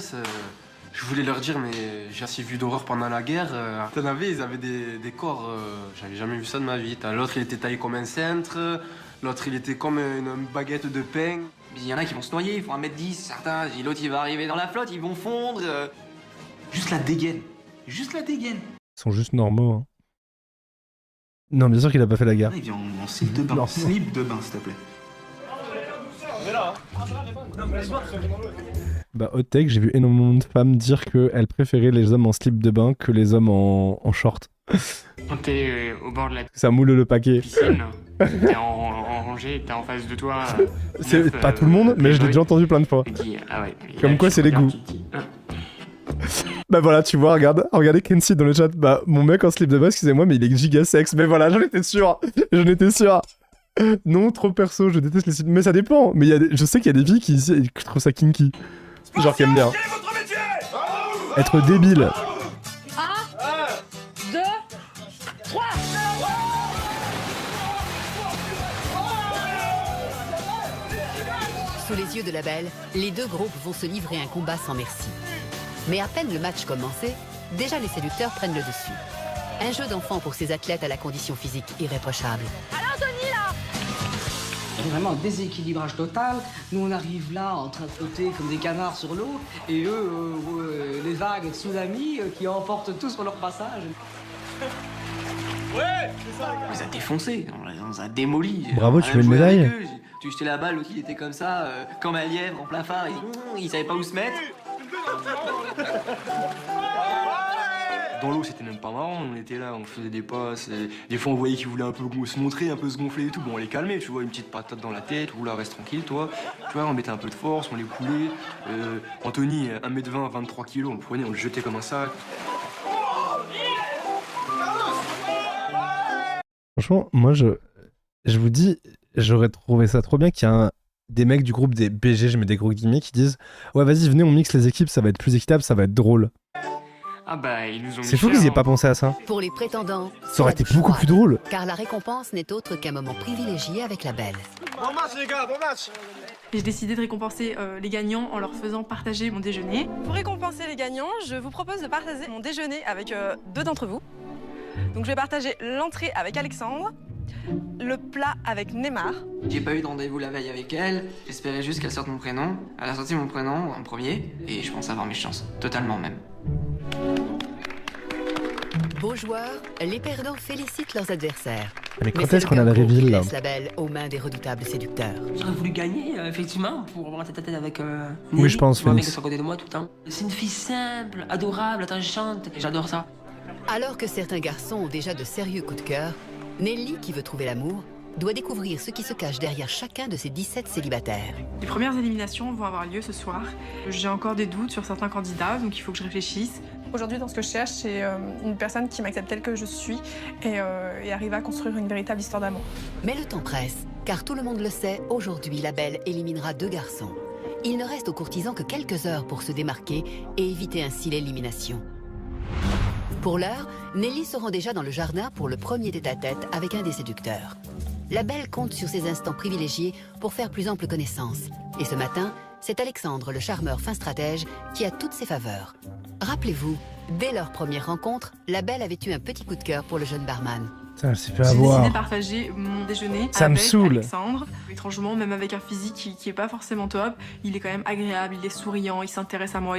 je voulais leur dire, mais j'ai assez vu d'horreur pendant la guerre. T'en avais, ils avaient des corps, j'avais jamais vu ça de ma vie. L'autre, il était taillé comme un cintre, l'autre, il était comme une baguette de pain. Il y en a qui vont se noyer, ils font 1m10, certains, l'autre il va arriver dans la flotte, ils vont fondre. Juste la dégaine. Juste la dégaine. Ils sont juste normaux. Hein. Non, bien sûr qu'il a pas fait la guerre. Il vient en slip de bain. Slip de bain, s'il te plaît. Bah, hot take, j'ai vu énormément de femmes dire qu'elles préféraient les hommes en slip de bain que les hommes en short. Quand t'es au bord de la Ça moule le paquet. piscine, t'es en rangée, t'es en face de toi. C'est pas tout le monde, mais je l'ai déjà entendu plein de fois. Ah ouais. Comme quoi, c'est les goûts. Bah voilà, tu vois, regardez Kenzie dans le chat. Bah, mon mec en slip de bain, excusez-moi, mais il est giga sexe. Mais voilà, j'en étais sûr. Non, trop perso, je déteste les slips. Mais ça dépend. Mais je sais qu'il y a des filles qui trouvent ça kinky. Genre qui aiment bien. Être débile. 1, 2, 3. Sous les yeux de la belle, les deux groupes vont se livrer un combat sans merci. Mais à peine le match commencé, déjà les séducteurs prennent le dessus. Un jeu d'enfant pour ces athlètes à la condition physique irréprochable. Alors Denis là. C'est vraiment un déséquilibrage total. Nous, on arrive là en train de flotter comme des canards sur l'eau, et eux, les vagues tsunamis qui emportent tout sur leur passage. Ouais, c'est ça. On les a défoncés, on les a démolis. Bravo, tu veux une médaille? Tu jetais la balle, l'autre il était comme ça, comme un lièvre en plein phare, il savait pas où se mettre. Dans l'eau, c'était même pas marrant. On était là, on faisait des passes. Des fois, on voyait qu'ils voulaient un peu se montrer, un peu se gonfler et tout. Bon, on les calmait, tu vois, une petite patate dans la tête. Ou là, reste tranquille, toi. Tu vois, on mettait un peu de force, on les coulait. Anthony, 1m20, 23 kilos, on le prenait, on le jetait comme un sac. Franchement, moi, je vous dis, j'aurais trouvé ça trop bien qu'il y a des mecs du groupe des BG, je mets des gros guillemets, qui disent « Ouais, vas-y, venez, on mixe les équipes, ça va être plus équitable, ça va être drôle. » Ah bah, ils nous ont C'est fou qu'ils aient pas pensé à ça. Pour les prétendants, Ça aurait été c'est la beaucoup douche plus drôle. Car la récompense n'est autre qu'un moment privilégié avec la belle. Bon match les gars, bon match. J'ai décidé de récompenser les gagnants en leur faisant partager mon déjeuner. Pour récompenser les gagnants, je vous propose de partager mon déjeuner avec deux d'entre vous. Donc je vais partager l'entrée avec Alexandre, le plat avec Neymar. J'ai pas eu de rendez-vous la veille avec elle, j'espérais juste qu'elle sorte mon prénom. Elle a sorti mon prénom en premier, et je pense avoir mes chances, totalement même. Beaux joueurs, les perdants félicitent leurs adversaires. Mais quand c'est est-ce le qu'on a cœur le gros qui reveal, là laisse la belle aux mains des redoutables séducteurs. J'aurais voulu gagner, effectivement, pour avoir un tête-à-tête avec Oui, Nelly, je pense, pour un mec Phoenix. qui soit à côté de moi tout le temps. C'est une fille simple, adorable, attachante, et j'adore ça. Alors que certains garçons ont déjà de sérieux coups de cœur, Nelly, qui veut trouver l'amour, doit découvrir ce qui se cache derrière chacun de ces 17 célibataires. Les premières éliminations vont avoir lieu ce soir. J'ai encore des doutes sur certains candidats, donc il faut que je réfléchisse. Aujourd'hui, dans ce que je cherche, c'est une personne qui m'accepte telle que je suis et arrive à construire une véritable histoire d'amour. Mais le temps presse, car tout le monde le sait, aujourd'hui, la belle éliminera 2 garçons. Il ne reste aux courtisans que quelques heures pour se démarquer et éviter ainsi l'élimination. Pour l'heure, Nelly se rend déjà dans le jardin pour le premier tête-à-tête avec un des séducteurs. La belle compte sur ses instants privilégiés pour faire plus ample connaissance. Et ce matin, c'est Alexandre, le charmeur fin stratège, qui a toutes ses faveurs. Rappelez-vous, dès leur première rencontre, la belle avait eu un petit coup de cœur pour le jeune barman. Putain, elle s'est fait J'ai avoir. décidé de partager mon déjeuner Ça me avec saoule. Alexandre. Étrangement, même avec un physique qui est pas forcément top, il est quand même agréable, il est souriant, il s'intéresse à moi.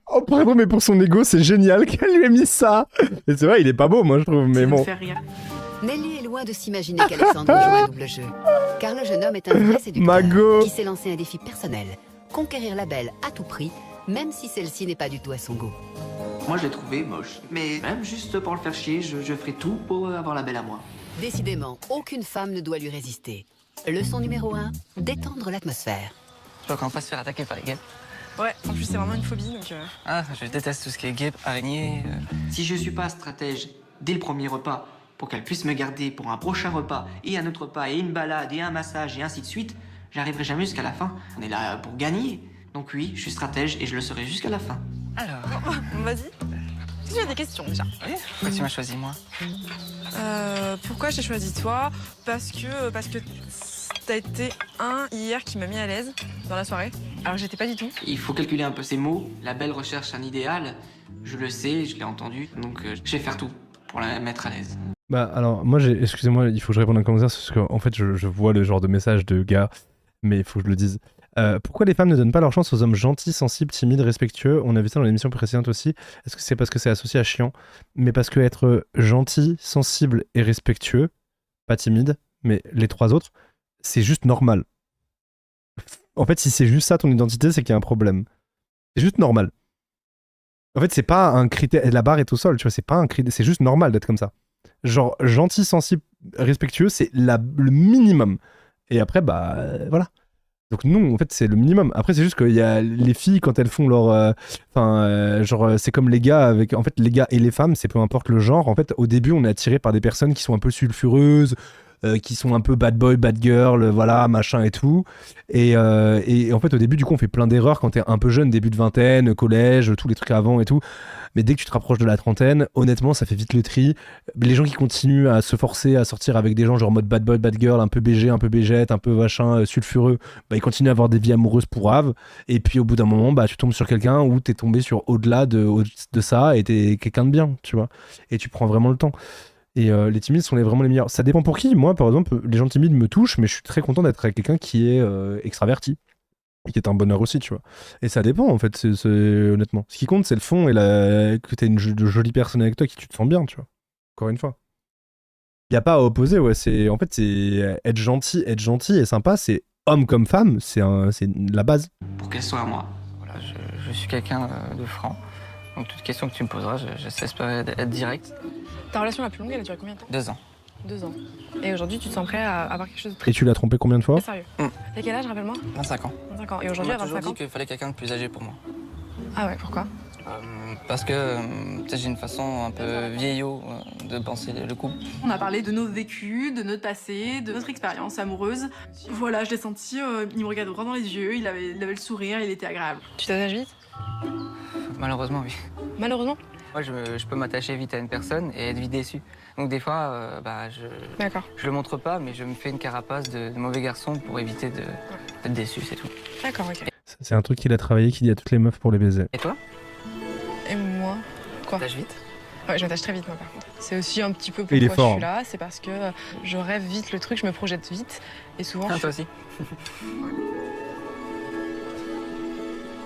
Oh, pardon, mais pour son ego, c'est génial qu'elle lui ait mis ça. Et c'est vrai, il est pas beau, moi, je trouve, mais bon. Nelly est loin de s'imaginer qu'Alexandre joue un double jeu. Car le jeune homme est un vrai séducteur Mago. qui s'est lancé un défi personnel. Conquérir la belle à tout prix, même si celle-ci n'est pas du tout à son goût. Moi je l'ai trouvé moche, mais même juste pour le faire chier, je ferai tout pour avoir la belle à moi. Décidément, aucune femme ne doit lui résister. Leçon numéro 1, détendre l'atmosphère. Je dois qu'on pas se faire attaquer par les guêpes. Ouais, en plus c'est vraiment une phobie, donc... Ah, je déteste tout ce qui est guêpe, araignée... Si je suis pas stratège dès le premier repas, pour qu'elle puisse me garder pour un prochain repas, et un autre repas, et une balade, et un massage, et ainsi de suite, j'arriverai jamais jusqu'à la fin. On est là pour gagner. Donc oui, je suis stratège, et je le serai jusqu'à la fin. Alors... Vas-y. Est-ce que j'ai des questions, déjà? Oui, pourquoi tu m'as choisi, moi? Pourquoi j'ai choisi toi? Parce que t'as été un hier qui m'a mis à l'aise dans la soirée. Alors j'étais pas du tout. Il faut calculer un peu ses mots. La belle recherche un idéal. Je le sais, je l'ai entendu. Donc je vais faire tout pour la mettre à l'aise. Bah, alors, moi, excusez-moi, il faut que je réponde à un commentaire, parce qu'en fait, je vois le genre de message de gars, mais il faut que je le dise. Pourquoi les femmes ne donnent pas leur chance aux hommes gentils, sensibles, timides, respectueux? On a vu ça dans l'émission précédente aussi. Est-ce que c'est parce que c'est associé à chiant? Mais parce que être gentil, sensible et respectueux, pas timide, mais les 3 autres, c'est juste normal. En fait, si c'est juste ça ton identité, c'est qu'il y a un problème. C'est juste normal. En fait, c'est pas un critère. La barre est au sol, tu vois, c'est pas un critère. C'est juste normal d'être comme ça. Genre, gentil, sensible, respectueux, c'est le minimum. Et après, bah, voilà. Donc non, en fait, c'est le minimum. Après, c'est juste qu'il y a les filles, quand elles font leur... genre, c'est comme les gars avec... En fait, les gars et les femmes, c'est peu importe le genre. En fait, au début, on est attiré par des personnes qui sont un peu sulfureuses, qui sont un peu bad boy, bad girl, voilà, machin et tout. Et en fait, au début, du coup, on fait plein d'erreurs quand t'es un peu jeune, début de vingtaine, collège, tous les trucs avant et tout. Mais dès que tu te rapproches de la trentaine, honnêtement, ça fait vite le tri. Les gens qui continuent à se forcer à sortir avec des gens genre mode bad boy, bad girl, un peu BG, un peu bégette, un peu machin, sulfureux, bah, ils continuent à avoir des vies amoureuses pourraves. Et puis au bout d'un moment, bah, tu tombes sur quelqu'un où t'es tombé sur au-delà de ça et t'es quelqu'un de bien, tu vois. Et tu prends vraiment le temps. Et les timides sont vraiment les meilleurs. Ça dépend pour qui. Moi, par exemple, les gens timides me touchent, mais je suis très content d'être avec quelqu'un qui est extraverti. Et qui est un bonheur aussi, tu vois. Et ça dépend, en fait, c'est honnêtement. Ce qui compte, c'est le fond et que t'aies de jolies personnes avec toi qui tu te sens bien, tu vois. Encore une fois. Y a pas à opposer, ouais. En fait, c'est être gentil et sympa, c'est homme comme femme, c'est la base. Pour qu'elle soit à moi. Voilà, je suis quelqu'un de franc. Donc toute question que tu me poseras, je cesserai d'être direct. Ta relation la plus longue, elle a duré combien de temps? 2 ans. 2 ans. Et aujourd'hui, tu te sens prêt à avoir quelque chose de Et tu l'as trompé combien de fois? très sérieux? T'as quel âge, rappelle-moi? 25 ans. 25 ans. Et aujourd'hui, à On m'a toujours 25 ans? dit qu'il fallait quelqu'un de plus âgé pour moi. Ah ouais, pourquoi? Parce que peut-être j'ai une façon un peu vieillot de penser le couple. On a parlé de nos vécus, de notre passé, de notre expérience amoureuse. Voilà, je l'ai senti, il me regardait droit dans les yeux, il avait le sourire, il était agréable. Tu t'attaches vite? Malheureusement, oui. Malheureusement? Moi, je peux m'attacher vite à une personne et être vite déçu. Donc des fois, je le montre pas, mais je me fais une carapace de mauvais garçon pour éviter d'être déçu, c'est tout. D'accord, ok. C'est un truc qu'il a travaillé, qu'il dit à toutes les meufs pour les baiser. Et toi? Et moi? Quoi? T'attaches vite? Ouais, je m'attache très vite, moi, par contre. C'est aussi un petit peu Et il est pourquoi je fort, suis là, c'est parce que je rêve vite le truc, je me projette vite, et souvent... Ah, toi aussi.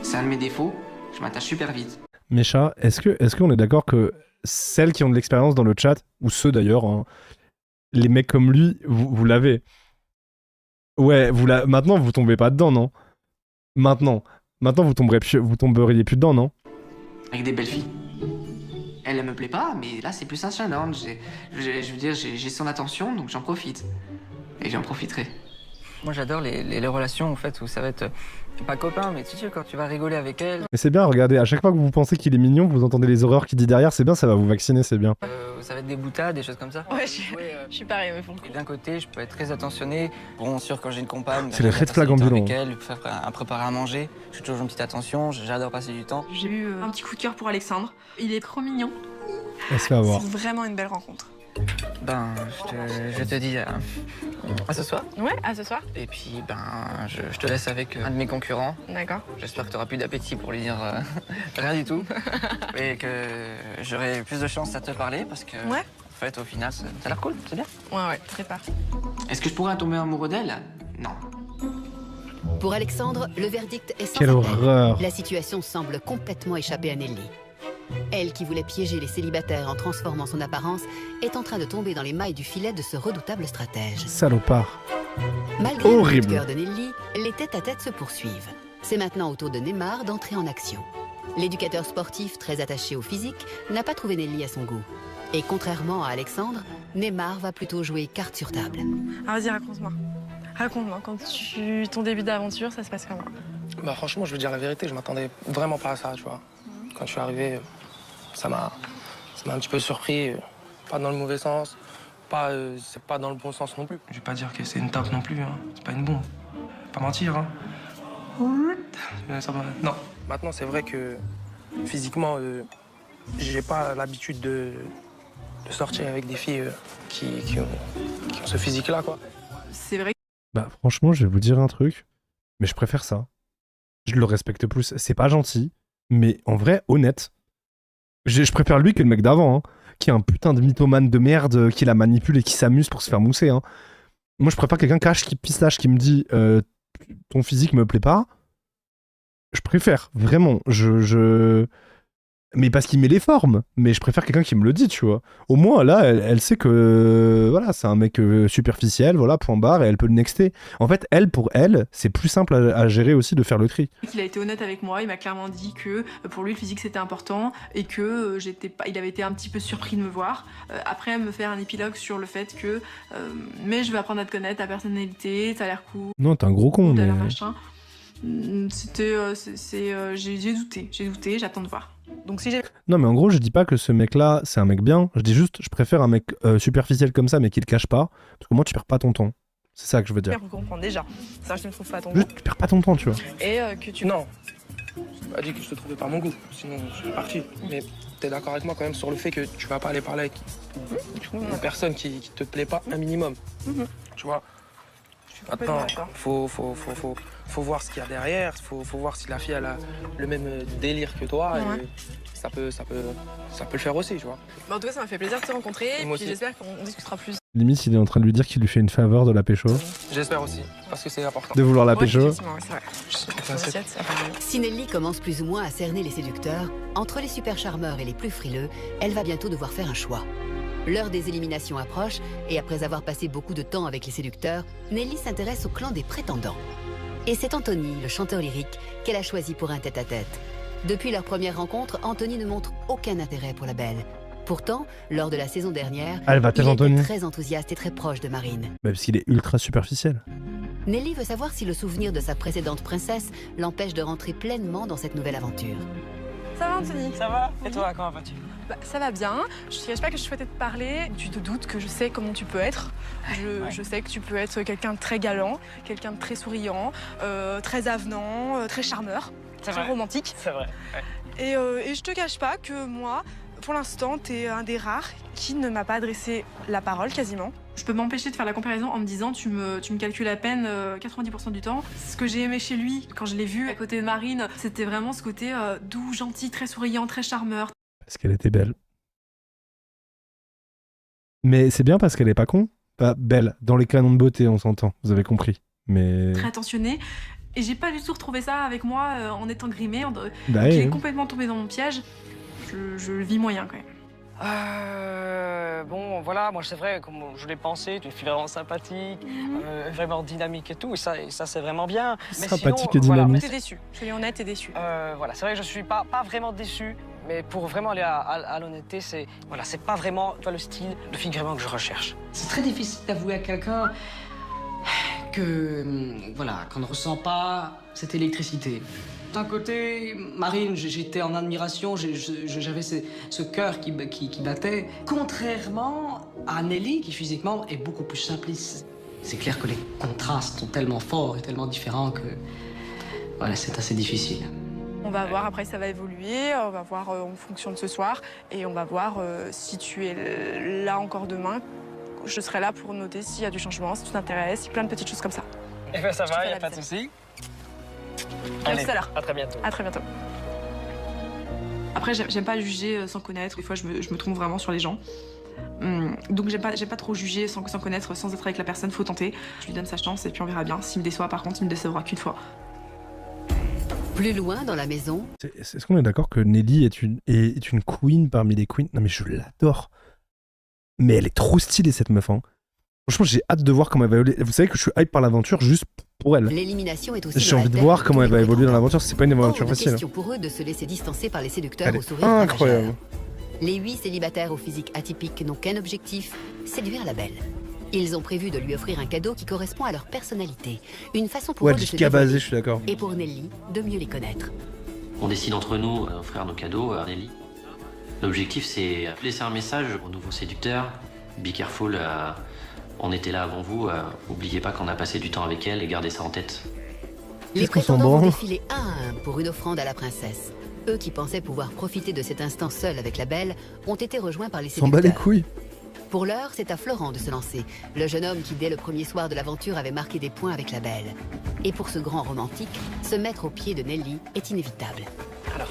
C'est un de mes défauts, je m'attache super vite. Mécha, est-ce qu'on est d'accord que celles qui ont de l'expérience dans le chat, ou ceux d'ailleurs, hein, les mecs comme lui, vous l'avez. Ouais, maintenant vous tombez pas dedans, non? Maintenant vous tomberiez plus dedans, non? Avec des belles filles. Elle me plaît pas, mais là c'est plus un challenge. Je veux dire, j'ai son attention, donc j'en profite. Et j'en profiterai. Moi j'adore les relations en fait où ça va être pas copain, mais tu sais quand tu vas rigoler avec elle. Mais c'est bien, regardez, à chaque fois que vous pensez qu'il est mignon, vous entendez les horreurs qu'il dit derrière, c'est bien, ça va vous vacciner, c'est bien. Ça va être des boutades, des choses comme ça. Ouais, je suis pareil, mais pour le coup. Et d'un côté, je peux être très attentionné. Bon, sûr, quand j'ai une compagne, C'est les red flags ambulants. avec elle, préparer à manger. Je suis toujours une petite attention, j'adore passer du temps. J'ai eu un petit coup de cœur pour Alexandre. Il est trop mignon. Elle se fait avoir. C'est vraiment une belle rencontre. Ben, je te dis à ce soir. Ouais, à ce soir. Et puis, je te laisse avec un de mes concurrents. D'accord. J'espère que tu n'auras plus d'appétit pour lui dire rien du tout. Et que j'aurai plus de chance à te parler parce que, ouais. En fait, au final, ça a l'air cool, c'est bien. Ouais, prépare. Est-ce que je pourrais tomber amoureux d'elle? Non. Pour Alexandre, le verdict est sans Quelle appel. horreur. La situation semble complètement échapper à Nelly. Elle, qui voulait piéger les célibataires en transformant son apparence, est en train de tomber dans les mailles du filet de ce redoutable stratège. Salopard. Malgré le coup Horrible. de cœur de Nelly, les tête-à-tête se poursuivent. C'est maintenant au tour de Neymar d'entrer en action. L'éducateur sportif, très attaché au physique, n'a pas trouvé Nelly à son goût. Et contrairement à Alexandre, Neymar va plutôt jouer carte sur table. Ah, vas-y, raconte-moi. Raconte-moi, ton début d'aventure, ça se passe comment? Bah franchement, je veux dire la vérité, je m'attendais vraiment pas à ça, tu vois. Quand je suis arrivé, ça m'a un petit peu surpris, pas dans le mauvais sens, c'est pas dans le bon sens non plus. Je vais pas dire que c'est une tape non plus, hein. C'est pas une bombe. Pas mentir, hein. Non, maintenant c'est vrai que physiquement, j'ai pas l'habitude de sortir avec des filles qui ont ce physique-là, quoi. C'est vrai. Bah franchement, je vais vous dire un truc, mais je préfère ça. Je le respecte plus. C'est pas gentil, mais en vrai, honnête. Je préfère lui que le mec d'avant, hein, qui est un putain de mythomane de merde, qui la manipule et qui s'amuse pour se faire mousser. Hein. Moi, je préfère quelqu'un qui pistache, qui me dit ton physique me plaît pas. Je préfère, vraiment. Mais parce qu'il met les formes. Mais je préfère quelqu'un qui me le dit, tu vois. Au moins, là, elle sait que voilà, c'est un mec superficiel, voilà, point barre, et elle peut le nexter. En fait, pour elle, c'est plus simple à gérer aussi de faire le tri. Il a été honnête avec moi, il m'a clairement dit que pour lui, le physique, c'était important et que il avait été un petit peu surpris de me voir. Après, me faire un épilogue sur le fait que mais je vais apprendre à te connaître, ta personnalité, t'as l'air cool. Non, t'es un gros con, t'as mais... l'air machin. J'ai douté, j'attends de voir. Donc si j'ai... Non, mais en gros, je dis pas que ce mec-là, c'est un mec bien. Je dis juste, je préfère un mec superficiel comme ça, mais qui le cache pas. Parce que moi, tu perds pas ton temps. C'est ça que je veux dire. Pour comprendre déjà. Ça, je ne trouve pas ton Juste, tu perds pas ton temps, tu vois. Et que tu... Non. Je pas dit que je te trouvais pas mon goût. Sinon, je suis parti. Mais t'es d'accord avec moi quand même sur le fait que tu vas pas aller parler avec une personne qui te plaît pas un minimum. Tu vois. Maintenant, faut voir ce qu'il y a derrière, faut voir si la fille elle a le même délire que toi. Ouais. Et ça peut le faire aussi, tu vois. Bah en tout cas, ça m'a fait plaisir de te rencontrer et puis j'espère qu'on discutera plus. Limite, il est en train de lui dire qu'il lui fait une faveur de la pécho. J'espère aussi, parce que c'est important. De vouloir la pécho. C'est vrai. Si Nelly commence plus ou moins à cerner les séducteurs, entre les super charmeurs et les plus frileux, elle va bientôt devoir faire un choix. L'heure des éliminations approche, et après avoir passé beaucoup de temps avec les séducteurs, Nelly s'intéresse au clan des prétendants. Et c'est Anthony, le chanteur lyrique, qu'elle a choisi pour un tête-à-tête. Depuis leur première rencontre, Anthony ne montre aucun intérêt pour la belle. Pourtant, lors de la saison dernière, Elle va il était Anthony. très enthousiaste et très proche de Marine. Bah, parce qu'il est ultra superficiel. Nelly veut savoir si le souvenir de sa précédente princesse l'empêche de rentrer pleinement dans cette nouvelle aventure. Ça va, Anthony? Ça va? Et toi, comment vas-tu? Ça va bien. Je ne cache pas que je souhaitais te parler. Tu te doutes que je sais comment tu peux être. Je sais que tu peux être quelqu'un de très galant, quelqu'un de très souriant, très avenant, très charmeur, très romantique. C'est vrai. Ouais. Et je te cache pas que moi, pour l'instant, t'es un des rares qui ne m'a pas adressé la parole quasiment. Je peux m'empêcher de faire la comparaison en me disant tu me calcules à peine 90% du temps. Ce que j'ai aimé chez lui, quand je l'ai vu à côté de Marine, c'était vraiment ce côté doux, gentil, très souriant, très charmeur. Parce qu'elle était belle. Mais c'est bien parce qu'elle est pas con. Pas belle. Dans les canons de beauté, on s'entend. Vous avez compris. Mais... Très attentionné. Et j'ai pas du tout retrouvé ça avec moi en étant grimée. Bah qui oui. est complètement tombé dans mon piège. Je le vis moyen quand même. Bon, voilà, moi c'est vrai, comme je l'ai pensé, tu es une fille vraiment sympathique, vraiment dynamique et tout, et ça c'est vraiment bien. Mais Sympathique sinon, et dynamique. Mais t'es déçu, soyons honnêtes, t'es déçu. Voilà, c'est vrai que je suis pas vraiment déçu, mais pour vraiment aller à l'honnêteté, c'est pas vraiment le style de fille vraiment que je recherche. C'est très difficile d'avouer à quelqu'un que, qu'on ne ressent pas cette électricité. D'un côté, Marine, j'étais en admiration, j'avais ce cœur qui battait. Contrairement à Nelly, qui physiquement est beaucoup plus simpliste. C'est clair que les contrastes sont tellement forts et tellement différents que c'est assez difficile. On va voir, après ça va évoluer, on va voir en fonction de ce soir, et on va voir si tu es là encore demain. Je serai là pour noter s'il y a du changement, si tu t'intéresses, plein de petites choses comme ça. Eh bien ça Je te va, fais il n'y la a pas de visite. souci. À Allez, tout à l'heure. à très bientôt. À très bientôt. Après, j'aime pas juger sans connaître. Des fois, je me trompe vraiment sur les gens. Donc, j'aime pas trop juger sans connaître, sans être avec la personne. Faut tenter. Je lui donne sa chance et puis on verra bien. S'il me déçoit, par contre, il me décevra qu'une fois. Plus loin dans la maison, Est-ce qu'on est d'accord que Nelly est une queen parmi les queens? Non mais je l'adore. Mais elle est trop stylée cette meuf. Hein. Franchement, j'ai hâte de voir comment elle va évoluer. Vous savez que je suis hype par l'aventure juste pour elle. l'élimination est aussi J'ai dans la envie de tête voir de comment tous elle va les évoluer dans prétendants. l'aventure. C'est pas une aventure Hors de facile. question pour eux de se laisser distancer par les séducteurs Elle au est sourire incroyable. ravageur. Les 8 célibataires au physique atypique n'ont qu'un objectif, séduire la belle. Ils ont prévu de lui offrir un cadeau qui correspond à leur personnalité. Une façon pour Ouais, eux de du se cabasé, dévoiler. je suis d'accord. Et pour Nelly, de mieux les connaître. On décide entre nous d'offrir nos cadeaux à Nelly. L'objectif, c'est laisser un message aux nouveaux séducteurs. Be careful, on était là avant vous. Oubliez pas qu'on a passé du temps avec elle et gardez ça en tête. Les Qu'est-ce qu'on s'en prétendants vont branle défiler un à un pour une offrande à la princesse. Eux qui pensaient pouvoir profiter de cet instant seul avec la belle ont été rejoints par les S'en bat les séducteurs. couilles. Pour l'heure, c'est à Florent de se lancer, le jeune homme qui, dès le premier soir de l'aventure, avait marqué des points avec la belle. Et pour ce grand romantique, se mettre aux pieds de Nelly est inévitable. Alors,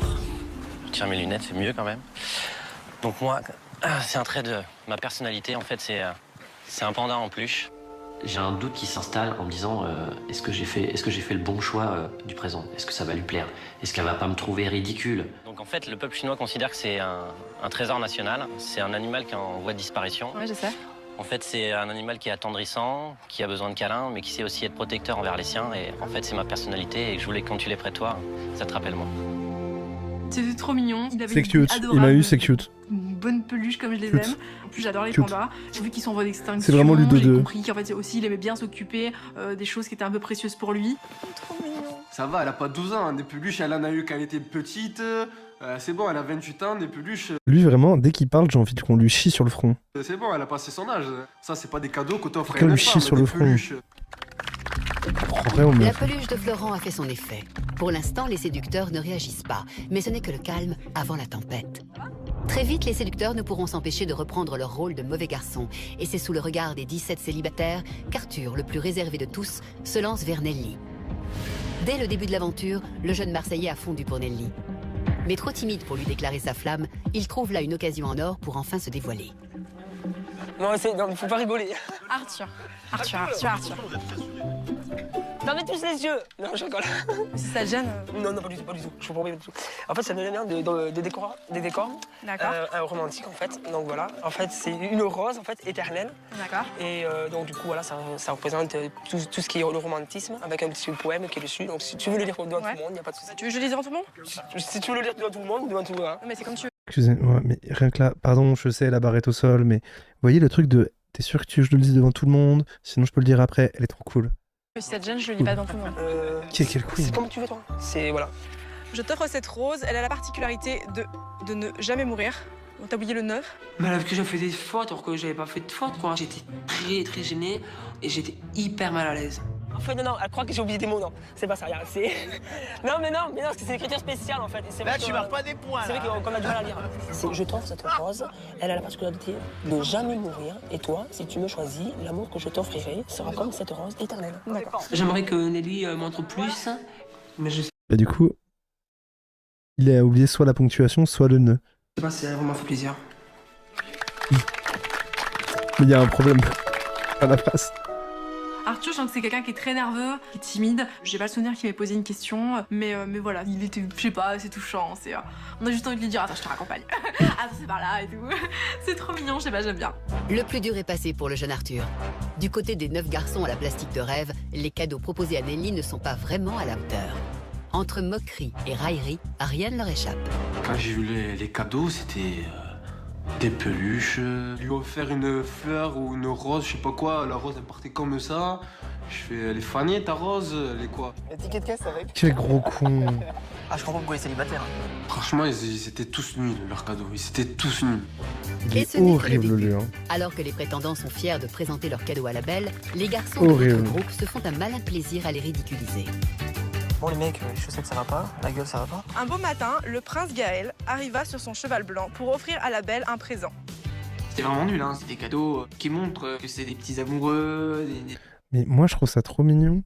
je tire mes lunettes, c'est mieux quand même. Donc moi, c'est un trait de ma personnalité. En fait, c'est un panda en peluche. J'ai un doute qui s'installe en me disant est-ce que j'ai fait le bon choix du présent? Est-ce que ça va lui plaire? Est-ce qu'elle va pas me trouver ridicule? Donc en fait, le peuple chinois considère que c'est un trésor national. C'est un animal qui est en voie de disparition. Ouais, je sais. En fait, c'est un animal qui est attendrissant, qui a besoin de câlins, mais qui sait aussi être protecteur envers les siens. Et en fait, c'est ma personnalité. Et je voulais que quand tu l'aies près de toi, ça te rappelle moi. C'était trop mignon. Il avait C'est une cute. adorable, Il m'a eu, c'est cute. Une bonne peluche comme je les Cute. aime. En plus, j'adore les Cute. pandas. J'ai vu qu'ils sont en voie d'extinction. C'est vraiment Ludo J'ai 2. compris qu'en fait aussi, il aimait bien s'occuper des choses qui étaient un peu précieuses pour lui. Trop mignon. Ça va, elle a pas 12 ans, hein. Des peluches, elle en a eu quand elle était petite. C'est bon, elle a 28 ans, des peluches. Lui, vraiment, dès qu'il parle, j'ai envie qu'on lui chie sur le front. C'est bon, elle a passé son âge. Ça, c'est pas des cadeaux que t'offres à Quelqu'un une lui chie femme, sur des le front. peluches. Vraiment, La meuf. peluche de Florent a fait son effet. Pour l'instant, les séducteurs ne réagissent pas, mais ce n'est que le calme avant la tempête. Très vite, les séducteurs ne pourront s'empêcher de reprendre leur rôle de mauvais garçon, et c'est sous le regard des 17 célibataires qu'Arthur, le plus réservé de tous, se lance vers Nelly. Dès le début de l'aventure, le jeune Marseillais a fondu pour Nelly. Mais trop timide pour lui déclarer sa flamme, il trouve là une occasion en or pour enfin se dévoiler. Non, il faut pas rigoler. Arthur. Fermez tous les yeux. Non, je rigole. Si ça te gêne. Non, pas du tout, Je comprends pas du tout. En fait, ça me vient des décors. D'accord. Romantiques, en fait. Donc voilà. En fait, c'est une rose, en fait, éternelle. D'accord. Et donc, du coup, voilà, ça représente tout ce qui est le romantisme, avec un petit poème qui est dessus. Donc, si tu veux le lire devant tout le monde, il n'y a pas de souci. Tu veux que je le lise devant tout le monde? Si tu veux le lire devant tout le monde, devant tout le monde. Mais c'est comme tu veux. Excusez-moi, mais rien que là, pardon, je sais, la barre est au sol, mais vous voyez le truc de t'es sûr que tu veux que je le lise devant tout le monde? Sinon, je peux le dire après, elle est trop cool. Si ça te gêne, je le lis pas devant tout le monde. Quel queen. C'est comme tu veux, toi. C'est, voilà. Je t'offre cette rose, elle a la particularité de ne jamais mourir. On t'a oublié le 9. Mais alors que j'ai fait des fautes alors que j'avais pas fait de fautes, quoi. J'étais très gêné et j'étais hyper mal à l'aise. En fait, non, elle croit que j'ai oublié des mots, non. C'est pas ça, regarde, c'est... Non, parce que c'est l'écriture spéciale, en fait. Là, tu marques pas des points, C'est vrai qu'on a du mal à lire. Je t'offre cette rose, elle a la particularité de jamais mourir. Et toi, si tu me choisis, l'amour que je t'offrirai sera comme cette rose éternelle. D'accord. J'aimerais que Nelly montre plus, mais je sais Bah du coup, il a oublié soit la ponctuation, soit le nœud. pas si elle m'a fait plaisir. Mais il y a un problème à la face. Arthur, je sens que c'est quelqu'un qui est très nerveux, qui est timide. J'ai pas le souvenir qu'il m'ait posé une question, mais voilà, il était, je sais pas, c'est touchant. On a juste envie de lui dire, attends, je te raccompagne. Attends, c'est par là et tout. C'est trop mignon, je sais pas, j'aime bien. Le plus dur est passé pour le jeune Arthur. Du côté des 9 garçons à la plastique de rêve, les cadeaux proposés à Nelly ne sont pas vraiment à la hauteur. Entre moquerie et raillerie, rien ne leur échappe. Quand j'ai vu les cadeaux, c'était des peluches. Lui offert une fleur ou une rose, je sais pas quoi. La rose, elle partait comme ça. Je fais, elle est fanée ta rose, elle est quoi? Le ticket de caisse avec. Quel gros con. Ah, je comprends pourquoi il est célibataire. Franchement, ils étaient tous nuls, leurs cadeaux. Ils étaient tous nuls. Il Et est ce n'est que le horrible, début. lui. Hein. Alors que les prétendants sont fiers de présenter leurs cadeaux à la belle, les garçons Horrible. de notre groupe se font un malin plaisir à les ridiculiser. Bon, les mecs, les chaussettes, ça va pas. La gueule, ça va pas. Un beau matin, le prince Gaël arriva sur son cheval blanc pour offrir à la belle un présent. C'était vraiment nul, hein. C'est des cadeaux qui montrent que c'est des petits amoureux. Mais moi, je trouve ça trop mignon.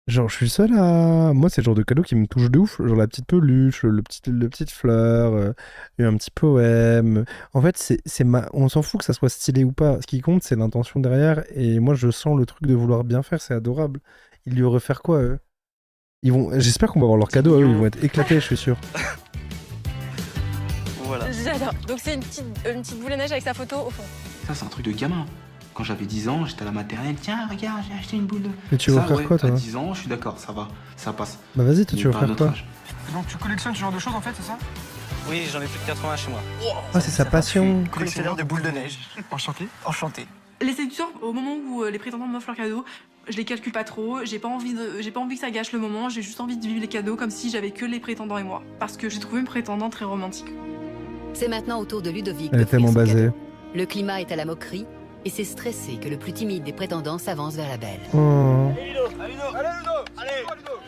Genre, je suis seul à... Moi, c'est le genre de cadeau qui me touche de ouf. Genre la petite peluche, le petite fleur, un petit poème. En fait, on s'en fout que ça soit stylé ou pas. Ce qui compte, c'est l'intention derrière. Et moi, je sens le truc de vouloir bien faire. C'est adorable. Ils lui auraient fait quoi, eux? J'espère qu'on va avoir leur cadeau à eux. Ils vont être éclatés, je suis sûr. Voilà. J'adore. Donc c'est une petite boule à neige avec sa photo au fond. Ça, c'est un truc de gamin. Quand j'avais 10 ans, j'étais à la maternelle. Tiens, regarde, j'ai acheté une boule de... Mais tu veux faire quoi, toi? À 10 ans, je suis d'accord, ça va, ça passe. Bah vas-y, toi, tu veux Mais pas à faire notre quoi? âge. Donc tu collectionnes ce genre de choses en fait, c'est ça? Oui, j'en ai plus de 80 chez moi. Ah, c'est sa passion. Collectionneur de boules de neige. Enchanté. Enchanté. Les séducteurs, au moment où les prétendants m'offrent leurs cadeaux, je les calcule pas trop, j'ai pas envie que ça gâche le moment, j'ai juste envie de vivre les cadeaux comme si j'avais que les prétendants et moi. Parce que j'ai trouvé mes prétendants très romantiques. C'est maintenant au tour de Ludovic Elle est d'offrir tellement son basée. cadeau. Le climat est à la moquerie et c'est stressé que le plus timide des prétendants s'avance vers la belle. Oh. Allez, Ludo.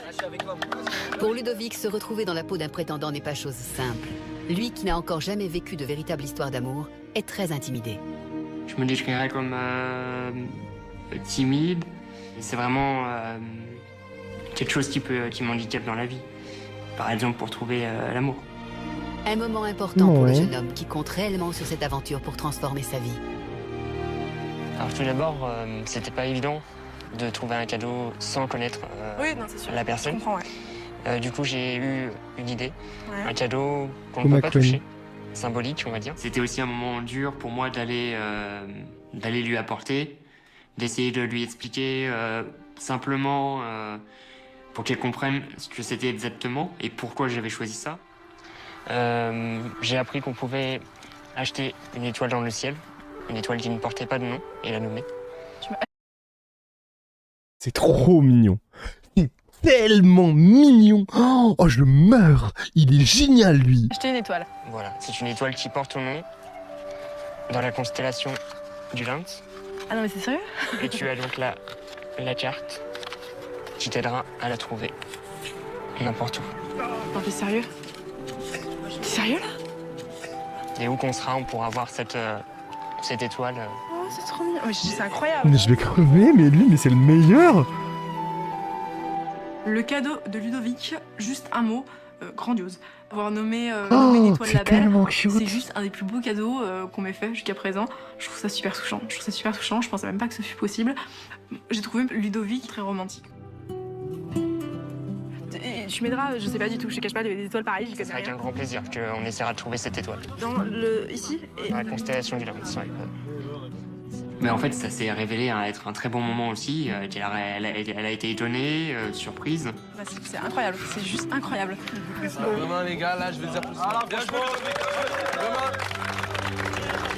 Je suis avec toi. Pour Ludovic, se retrouver dans la peau d'un prétendant n'est pas chose simple. Lui qui n'a encore jamais vécu de véritable histoire d'amour est très intimidé. Je me décrirais comme timide. C'est vraiment quelque chose qui m'handicape dans la vie. Par exemple, pour trouver l'amour. Un moment important pour le Ouais. jeune homme qui compte réellement sur cette aventure pour transformer sa vie. Alors tout d'abord, c'était pas évident de trouver un cadeau sans connaître Oui, non, c'est sûr. la Je personne. comprends, ouais. Du coup, j'ai eu une idée. Ouais. Un cadeau qu'on Comme ne peut ma pas queen. toucher. Symbolique, on va dire. C'était aussi un moment dur pour moi d'aller lui apporter, d'essayer de lui expliquer simplement pour qu'elle comprenne ce que c'était exactement et pourquoi j'avais choisi ça. J'ai appris qu'on pouvait acheter une étoile dans le ciel, une étoile qui ne portait pas de nom, et la nommer. C'est trop mignon. C'est tellement mignon. Oh, je meurs. Il est génial, lui. Acheter une étoile. Voilà, c'est une étoile qui porte ton nom dans la constellation du Lynx. Ah non, mais c'est sérieux? Et tu as donc la carte qui t'aidera à la trouver n'importe où. Non, t'es sérieux? T'es sérieux là? Et où qu'on sera, on pourra voir cette étoile. Oh, c'est trop mignon. Mais c'est incroyable. Mais je vais crever, mais lui, mais c'est le meilleur. Le cadeau de Ludovic, juste un mot, grandiose. Avoir nommé une étoile c'est la belle, tellement cute. c'est juste un des plus beaux cadeaux qu'on m'ait fait jusqu'à présent. Je trouve ça super touchant. Je pensais même pas que ce fût possible. J'ai trouvé Ludovic très romantique. tu m'aideras, je sais pas du tout, je te cache pas, des étoiles pareilles, j'y connais C'est avec rien. un grand plaisir qu'on essaiera de trouver cette étoile. Ici Dans la constellation du Lagrange. Ouais. Mais en fait, ça s'est révélé être un très bon moment aussi. Elle a été étonnée, surprise. Bah, c'est incroyable, c'est juste incroyable. Vraiment, les gars, là, je vais dire plus. Bien joué,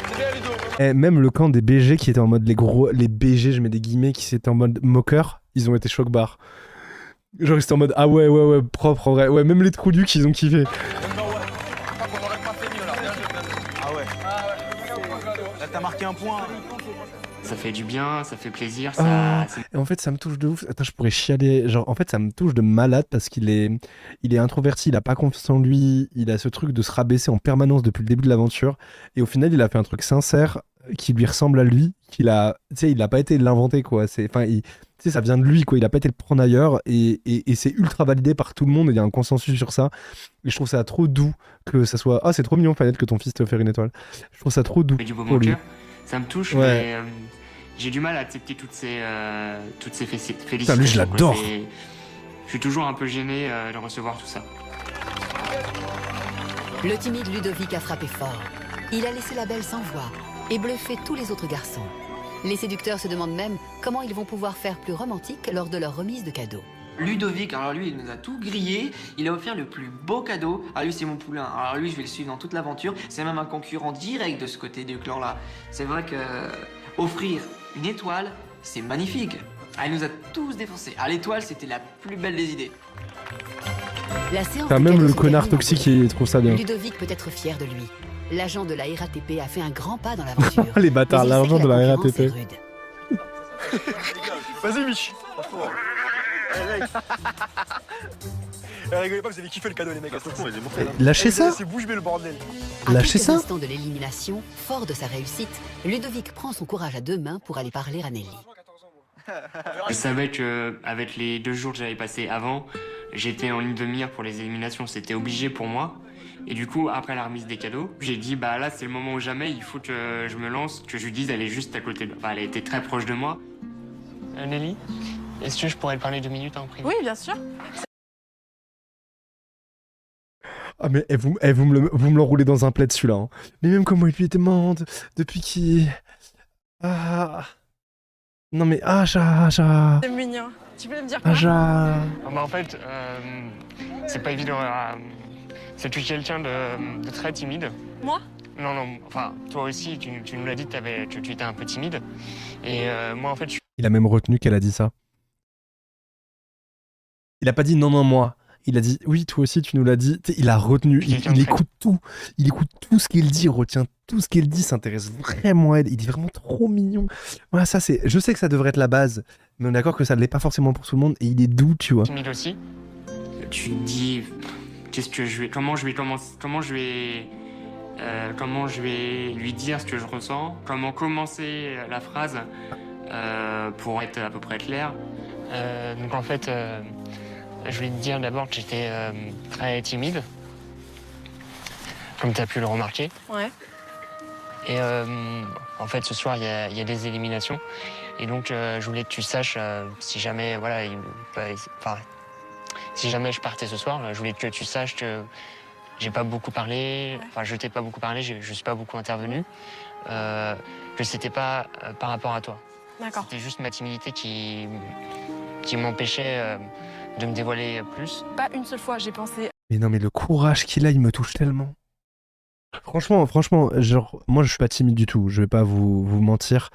c'est bien, Ludo. Même le camp des BG qui était en mode les BG, je mets des guillemets, qui étaient en mode moqueur, ils ont été choc-barres. Genre ils étaient en mode ah ouais, propre en vrai. Ouais, même les trous du qu'ils ont kiffé. Ah ouais. Là, t'as marqué un point. Ça fait du bien, ça fait plaisir. Et en fait, ça me touche de ouf. Attends, je pourrais chialer. Genre, en fait, ça me touche de malade parce qu'il est introverti, il a pas confiance en lui, il a ce truc de se rabaisser en permanence depuis le début de l'aventure. Et au final, il a fait un truc sincère qui lui ressemble à lui, il a pas été l'inventer, quoi. Ça vient de lui, quoi. Il a pas été le prendre ailleurs et c'est ultra validé par tout le monde. Il y a un consensus sur ça. Et je trouve ça trop doux que ça soit. Ah, c'est trop mignon, Fanette, que ton fils t'ait offert une étoile. Je trouve ça trop doux. Du beau pour lui. Ça me touche, Ouais. mais j'ai du mal à accepter toutes ces félicitations. Putain, lui, je l'adore. Je suis toujours un peu gêné de recevoir tout ça. Le timide Ludovic a frappé fort. Il a laissé la belle sans voix et bluffé tous les autres garçons. Les séducteurs se demandent même comment ils vont pouvoir faire plus romantique lors de leur remise de cadeaux. Ludovic, alors lui, il nous a tout grillé. Il a offert le plus beau cadeau. Ah, lui, c'est mon poulain. Alors lui, je vais le suivre dans toute l'aventure. C'est même un concurrent direct de ce côté du clan-là. C'est vrai que offrir une étoile, c'est magnifique. Ah, il nous a tous défoncés. Ah, l'étoile, c'était la plus belle des idées. La séance T'as de même cadeaux le se connard termine en toxique beauté. qui trouve ça bien. Ludovic peut être fier de lui. L'agent de la RATP a fait un grand pas dans l'aventure. Les bâtards, Mais il sait l'argent que de la concurrence est RATP. rude. Vas-y, Mich. Rigolez pas, vous avez kiffé le cadeau, les mecs. Lâchez ça. C'est bouche bée le bordel. À Lâchez quelques ça. instants de l'élimination, fort de sa réussite, Ludovic prend son courage à deux mains pour aller parler à Nelly. Je savais qu'avec les 2 jours que j'avais passés avant, j'étais en ligne de mire pour les éliminations. C'était obligé pour moi. Et du coup, après la remise des cadeaux, j'ai dit bah là c'est le moment ou jamais, il faut que je me lance, que je lui dise elle est juste à côté de... Enfin, elle était très proche de moi. Nelly, est-ce que je pourrais te parler 2 minutes en privé? Oui, bien sûr. Ah mais vous me l'enroulez dans un plaid celui-là. Hein. Mais même comment il lui demande depuis qu'il... Ah... Non mais C'est mignon. Tu peux me dire quoi? En fait, c'est pas évident. C'est quelqu'un de très timide. Moi? Non, enfin, toi aussi, tu nous l'as dit que tu étais un peu timide. Et moi, en fait, Il a même retenu qu'elle a dit ça. Il a pas dit non, moi. Il a dit oui, toi aussi, tu nous l'as dit. T'sais, il a retenu. Il écoute tout. Il écoute tout ce qu'elle dit, il retient tout ce qu'elle dit, s'intéresse vraiment à elle. Il est vraiment trop mignon. Voilà, ça c'est. Je sais que ça devrait être la base, mais on est d'accord que ça ne l'est pas forcément pour tout le monde. Et il est doux, tu vois. timide aussi. Tu te dis, comment je vais lui dire ce que je ressens, comment commencer la phrase pour être à peu près clair. Donc en fait, je voulais te dire d'abord que j'étais très timide, comme tu as pu le remarquer. Ouais. Et en fait, ce soir, il y a des éliminations. Et donc, je voulais que tu saches, si jamais, voilà, si jamais je partais ce soir, je voulais que tu saches que j'ai pas beaucoup parlé, enfin, je t'ai pas beaucoup parlé, je suis pas beaucoup intervenu, que c'était pas par rapport à toi. D'accord. C'était juste ma timidité qui m'empêchait de me dévoiler plus. Pas une seule fois, j'ai pensé. Mais non, mais le courage qu'il a, il me touche tellement. Franchement, genre, moi je suis pas timide du tout, je vais pas vous mentir.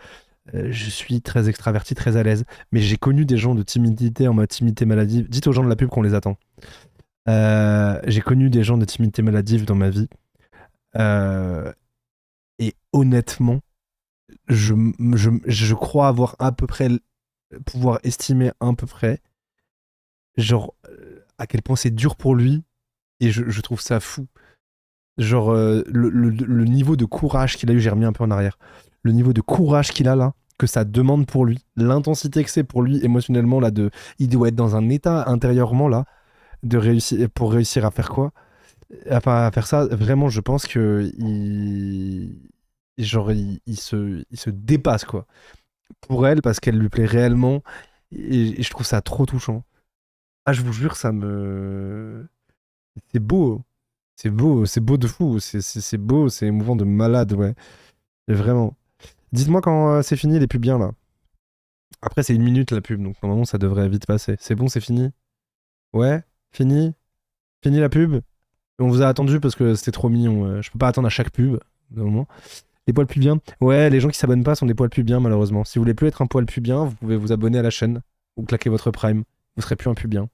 Je suis très extraverti, très à l'aise. Mais j'ai connu des gens de timidité en mode timidité maladive. Dites aux gens de la pub qu'on les attend. J'ai connu des gens de timidité maladive dans ma vie. Et honnêtement, je crois avoir à peu près pouvoir estimer à peu près genre à quel point c'est dur pour lui. Et je trouve ça fou. Genre le niveau de courage qu'il a eu, j'ai remis un peu en arrière. Le niveau de courage qu'il a là, que ça demande pour lui, l'intensité que c'est pour lui émotionnellement là, il doit être dans un état intérieurement là de réussir pour réussir à faire quoi, à faire ça. Vraiment, je pense que il se dépasse quoi pour elle parce qu'elle lui plaît réellement et je trouve ça trop touchant. Ah, je vous jure, ça me... C'est beau. C'est beau de fou. C'est beau, c'est émouvant de malade, ouais. Et vraiment. Dites-moi quand c'est fini les pubs bien, là. Après, c'est 1 minute la pub, donc normalement, ça devrait vite passer. C'est bon, c'est fini? Ouais? Fini? Fini la pub? On vous a attendu parce que c'était trop mignon. Je peux pas attendre à chaque pub, de moment. Les poils pubiens. Ouais, les gens qui s'abonnent pas sont des poils pubiens, malheureusement. Si vous voulez plus être un poil pubien, vous pouvez vous abonner à la chaîne ou claquer votre prime. Vous serez plus un pubien.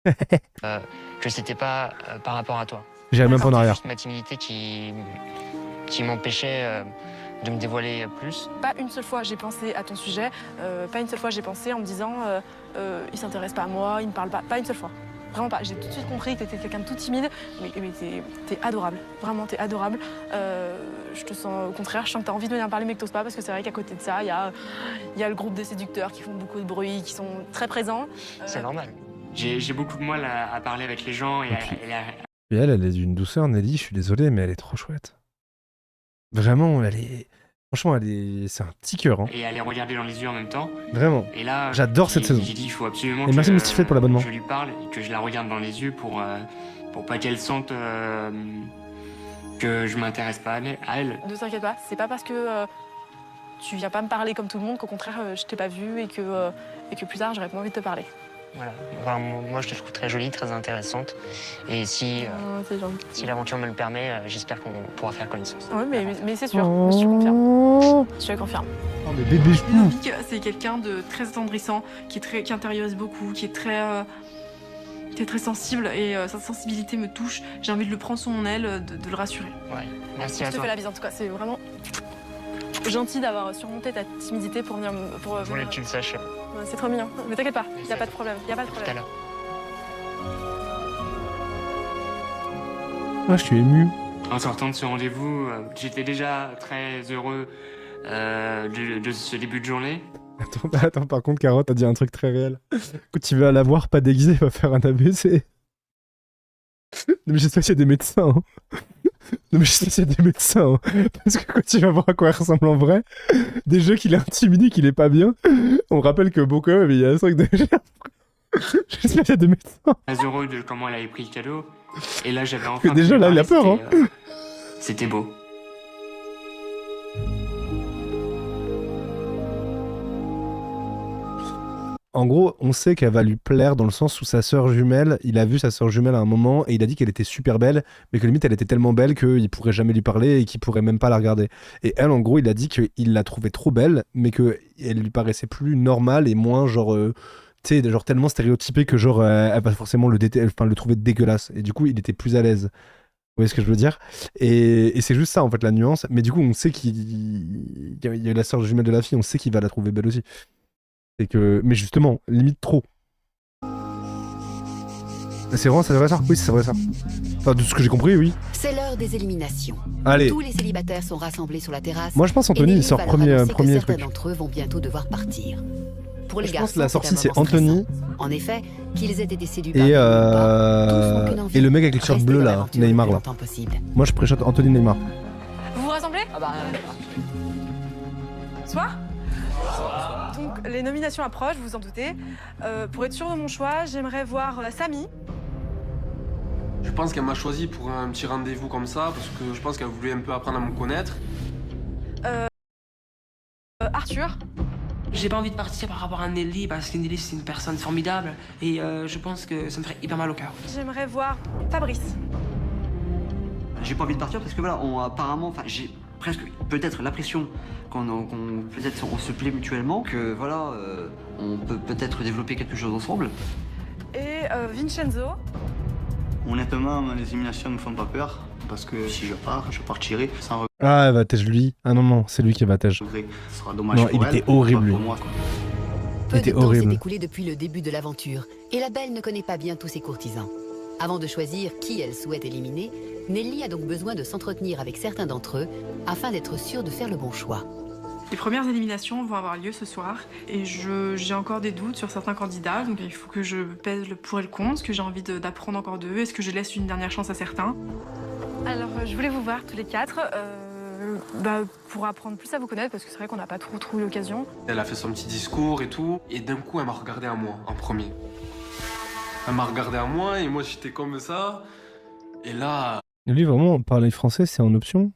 Que c'était pas par rapport à toi. J'irai même pas en C'était arrière. juste ma timidité qui m'empêchait de me dévoiler plus. Pas une seule fois j'ai pensé à ton sujet, pas une seule fois j'ai pensé en me disant il s'intéresse pas à moi, il me parle pas, pas une seule fois. Vraiment pas. J'ai tout de suite compris que t'étais quelqu'un de tout timide, mais t'es adorable. Vraiment, t'es adorable. Je te sens au contraire, je sens que t'as envie de venir parler mais que t'oses pas parce que c'est vrai qu'à côté de ça, il y a le groupe des séducteurs qui font beaucoup de bruit, qui sont très présents. C'est normal. J'ai beaucoup de mal à parler avec les gens et Et elle est d'une douceur, Nelly, je suis désolé, mais elle est trop chouette. Vraiment, elle est... Franchement, c'est un petit cœur. Hein. et à les regarder dans les yeux en même temps. Vraiment. Et là, J'adore cette saison. J'ai dit il faut absolument Et merci Mystiflet pour l'abonnement. je lui parle et que je la regarde dans les yeux pour pas qu'elle sente que je m'intéresse pas à elle. Ne t'inquiète pas, c'est pas parce que tu viens pas me parler comme tout le monde qu'au contraire je t'ai pas vu et que plus tard j'aurais pas envie de te parler. Voilà. Enfin, moi, je te trouve très jolie, très intéressante. Et si l'aventure me le permet, j'espère qu'on pourra faire connaissance. Oui, mais c'est sûr, je te confirme. Je te confirme. Oh, mais bébé chou. Novik, c'est quelqu'un de très attendrissant, qui intériorise beaucoup, qui est très sensible et sa sensibilité me touche. J'ai envie de le prendre sous mon aile, de le rassurer. Ouais, merci à toi. Je te fais la bise en tout cas, c'est vraiment gentil d'avoir surmonté ta timidité pour venir Je voulais que tu le saches. Ouais, c'est trop mignon, mais t'inquiète pas, y a pas de problème, y a pas de problème. Tout à l'heure. Ah, je suis ému. En sortant de ce rendez-vous, j'étais déjà très heureux de ce début de journée. Attends, par contre, Carotte a dit un truc très réel. Quand tu vas la voir pas déguisée, il va faire un AVC. Non, mais j'espère qu'il y a des médecins. Hein. Non, mais j'espère qu'il y a des médecins. Hein. Parce que quand tu vas voir à quoi elle ressemble en vrai, des jeux qu'il est intimidé, qu'il est pas bien, on rappelle que Boko, il y a un truc de... J'espère qu'il y a des médecins. Très heureux de comment elle avait pris le cadeau. Et là, j'avais enfin... Déjà, là, il a peur. Hein. C'était beau. En gros, on sait qu'elle va lui plaire dans le sens où sa sœur jumelle, il a vu sa sœur jumelle à un moment et il a dit qu'elle était super belle, mais que limite elle était tellement belle qu'il pourrait jamais lui parler et qu'il pourrait même pas la regarder. Et elle, en gros, il a dit qu'il la trouvait trop belle, mais qu'elle lui paraissait plus normale et moins genre, tu sais, genre tellement stéréotypée que genre elle va forcément le trouver dégueulasse. Et du coup, il était plus à l'aise. Vous voyez ce que je veux dire? Et c'est juste ça en fait la nuance. Mais du coup, on sait qu'il y a la sœur jumelle de la fille, on sait qu'il va la trouver belle aussi. Mais justement, limite trop. C'est vraiment ça, oui, c'est vrai ça. Enfin, de ce que j'ai compris, oui. C'est l'heure des éliminations. Allez. Tous les célibataires sont rassemblés sur la terrasse. Moi, je pense Anthony, il sort premier truc. Certains d'entre eux vont bientôt devoir partir. Pour les je garçons, pense que la sortie, c'est un c'est Anthony. En effet, qu'ils aient été séduits Et, par et le mec avec les shorts bleus là, Neymar là. Moi, je préchote Anthony Neymar. Vous vous rassemblez? Ah bah... Soir? Donc les nominations approchent, vous vous en doutez. Pour être sûr de mon choix, j'aimerais voir Samy. Je pense qu'elle m'a choisi pour un petit rendez-vous comme ça, parce que je pense qu'elle voulait un peu apprendre à me connaître. Arthur. J'ai pas envie de partir par rapport à Nelly, parce que Nelly c'est une personne formidable, et je pense que ça me ferait hyper mal au cœur. J'aimerais voir Fabrice. J'ai pas envie de partir parce que voilà, apparemment, j'ai presque peut-être l'impression qu'on peut-être on se plaît mutuellement, que voilà, on peut peut-être développer quelque chose ensemble. Et Vincenzo. Honnêtement, les éliminations me font pas peur, parce que si je partirai sans regret. Ah, elle va tège lui. Ah non, c'est lui qui va tège. Ce sera dommage non, pour il elle, était horrible, lui. moi, quoi. Il était Peu de temps horrible. s'est écoulé depuis le début de l'aventure, et la belle ne connaît pas bien tous ses courtisans. Avant de choisir qui elle souhaite éliminer, Nelly a donc besoin de s'entretenir avec certains d'entre eux, afin d'être sûre de faire le bon choix. Les premières éliminations vont avoir lieu ce soir, et j'ai encore des doutes sur certains candidats, donc il faut que je pèse le pour et le contre, ce que j'ai envie d'apprendre encore d'eux, est-ce que je laisse une dernière chance à certains. Alors, je voulais vous voir tous les quatre, pour apprendre plus à vous connaître, parce que c'est vrai qu'on n'a pas trop eu l'occasion. Elle a fait son petit discours et tout, et d'un coup, elle m'a regardé à moi, en premier. Elle m'a regardé à moi et moi j'étais comme ça. Et là, Lui, vraiment, parler français, c'est en option.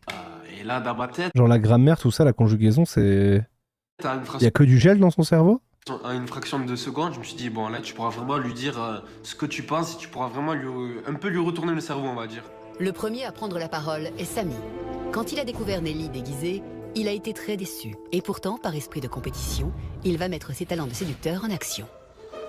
dans ma tête, Genre la grammaire, tout ça, la conjugaison, c'est... à une Y a que du gel dans son cerveau? à une fraction de 2 secondes, je me suis dit, bon là tu pourras vraiment lui dire ce que tu penses et tu pourras vraiment un peu lui retourner le cerveau, on va dire. Le premier à prendre la parole est Samy. Quand il a découvert Nelly déguisée, il a été très déçu. Et pourtant, par esprit de compétition, il va mettre ses talents de séducteur en action.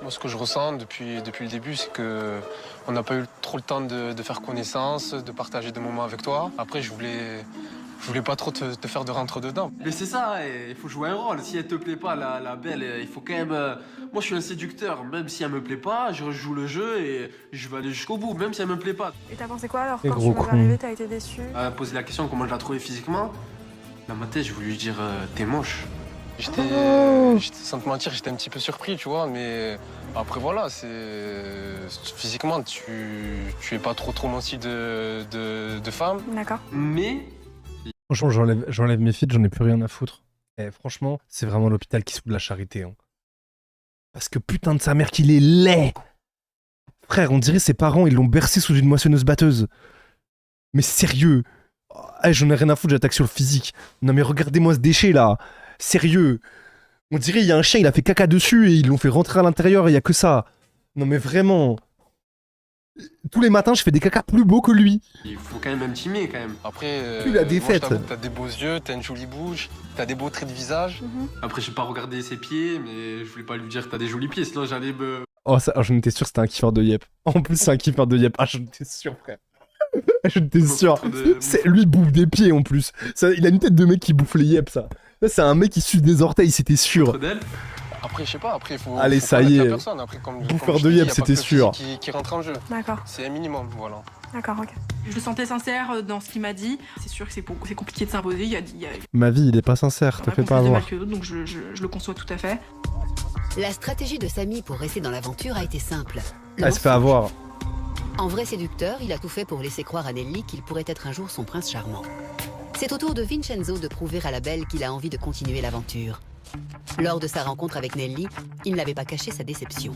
Moi, ce que je ressens depuis le début, c'est qu'on n'a pas eu trop le temps de faire connaissance, de partager des moments avec toi. Après, je voulais pas trop te faire de rentre dedans. Mais c'est ça, il faut jouer un rôle. Si elle te plaît pas, la belle, il faut quand même... Moi, je suis un séducteur. Même si elle me plaît pas, je joue le jeu et je vais aller jusqu'au bout, même si elle me plaît pas. Et t'as pensé quoi alors Et quand gros tu m'as con. arrivé, t'as été déçu? Elle a posé la question comment je la trouvais physiquement. Dans ma tête, je voulais lui dire t'es moche. Sans te mentir, j'étais un petit peu surpris, tu vois, mais après voilà, physiquement, tu es pas trop mon style de femme. D'accord. Mais Franchement, j'enlève mes feats, j'en ai plus rien à foutre. Et franchement, c'est vraiment l'hôpital qui se fout de la charité. Hein. Parce que putain de sa mère qu'il est laid. Frère, on dirait ses parents, ils l'ont bercé sous une moissonneuse-batteuse. Mais sérieux. J'en ai rien à foutre, j'attaque sur le physique. Non mais regardez-moi ce déchet là. Sérieux. On dirait il y a un chien, il a fait caca dessus et ils l'ont fait rentrer à l'intérieur et il y a que ça. Non mais vraiment. Tous les matins, je fais des cacas plus beaux que lui. il faut quand même intimer quand même. Après, Plus la défaite. moi, je t'avoue que t'as des beaux yeux, t'as une jolie bouche, t'as des beaux traits de visage. Après, j'ai pas regardé ses pieds, mais je voulais pas lui dire que t'as des jolis pieds, sinon j'allais me... Oh, ça, j'en étais sûr, c'était un kiffeur de Yep. En plus, c'est un kiffeur de Yep. Ah, j'en étais sûr, frère. J'en étais sûr. Lui, il bouffe des pieds en plus. Ça, il a une tête de mec qui bouffe les Yep, ça. Là, c'est un mec qui suce des orteils, c'était sûr. Après, je sais pas, après, il faut. Allez, faut ça connaître y la est. personne. Après, Bouffeur je de te dis, Yep, y a pas c'était que le sûr. physique qui rentre en jeu. D'accord. C'est un minimum, voilà. D'accord, ok. Je le sentais sincère dans ce qu'il m'a dit. C'est sûr que c'est compliqué de s'imposer. Il y a Ma vie, il est pas sincère, te fais pas plus de avoir. mal que d'autres, donc je le conçois tout à fait. La stratégie de Samy pour rester dans l'aventure a été simple. Elle se fait avoir. En vrai séducteur, il a tout fait pour laisser croire à Nelly qu'il pourrait être un jour son prince charmant. C'est au tour de Vincenzo de prouver à la belle qu'il a envie de continuer l'aventure. Lors de sa rencontre avec Nelly, il n'avait pas caché sa déception.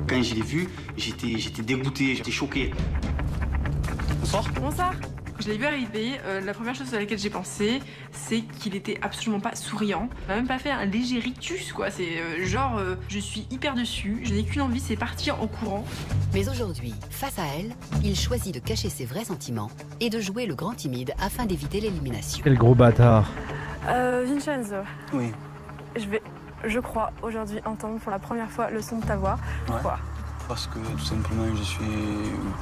Quand je l'ai vu, j'étais dégoûté, j'étais choqué. Bonsoir. Bonsoir. Quand je l'ai vu arriver, la première chose à laquelle j'ai pensé, c'est qu'il était absolument pas souriant. Il m'a même pas fait un léger rictus, quoi. C'est je suis hyper dessus, je n'ai qu'une envie, c'est partir en courant. Mais aujourd'hui, face à elle, il choisit de cacher ses vrais sentiments et de jouer le grand timide afin d'éviter l'élimination. Quel gros bâtard. Vincenzo, Oui. je crois, aujourd'hui entendre pour la première fois le son de ta voix. Pourquoi? Parce que tout simplement, je suis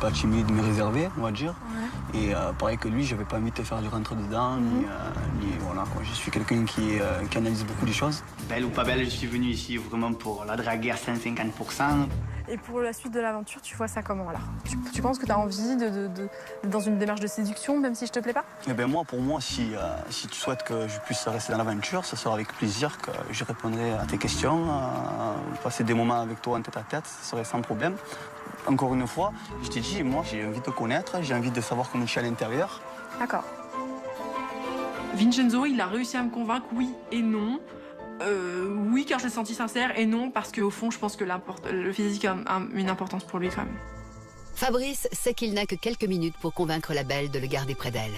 pas timide, mais réservé, on va dire. Ouais. Et pareil que lui, j'avais pas envie de te faire du rentre dedans, ni voilà quoi. Je suis quelqu'un qui analyse beaucoup les choses. Belle ou pas belle, je suis venu ici vraiment pour la draguer à 150%. Et pour la suite de l'aventure, tu vois ça comment alors? Tu penses que tu as envie de dans une démarche de séduction, même si je te plais pas? Eh bien moi, pour moi, si tu souhaites que je puisse rester dans l'aventure, ce sera avec plaisir que je répondrai à tes questions. Passer des moments avec toi en tête à tête, ce serait sans problème. Encore une fois, je t'ai dit, moi, j'ai envie de te connaître, j'ai envie de savoir comment je suis à l'intérieur. D'accord. Vincenzo, il a réussi à me convaincre, oui et non. Oui, car je l'ai senti sincère, et non, parce qu'au fond, je pense que le physique a une importance pour lui quand même. Fabrice sait qu'il n'a que quelques minutes pour convaincre la belle de le garder près d'elle.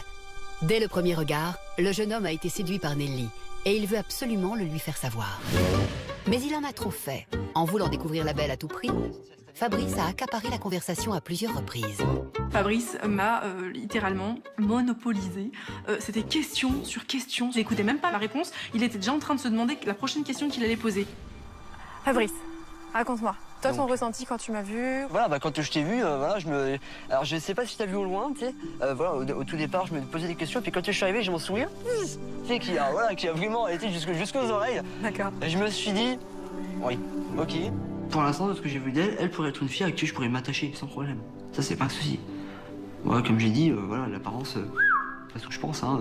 Dès le premier regard, le jeune homme a été séduit par Nelly, et il veut absolument le lui faire savoir. Mais il en a trop fait. En voulant découvrir la belle à tout prix, Fabrice a accaparé la conversation à plusieurs reprises. Fabrice m'a littéralement monopolisé. C'était question sur question. Je n'écoutais même pas la réponse. Il était déjà en train de se demander la prochaine question qu'il allait poser. Fabrice, raconte-moi. Toi, ton ressenti quand tu m'as vu? Voilà, quand je t'ai vu, alors je sais pas si tu as vu au loin, tu sais. Voilà, au tout départ, je me posais des questions, puis quand je suis arrivé, je m'en souviens. Tu sais, qui a vraiment été jusqu'aux oreilles. D'accord. Et je me suis dit, oui, ok. Pour l'instant, de ce que j'ai vu d'elle, elle pourrait être une fille avec qui je pourrais m'attacher sans problème. Ça, c'est pas un souci. Voilà, comme j'ai dit, voilà, l'apparence, c'est ce que je pense, hein.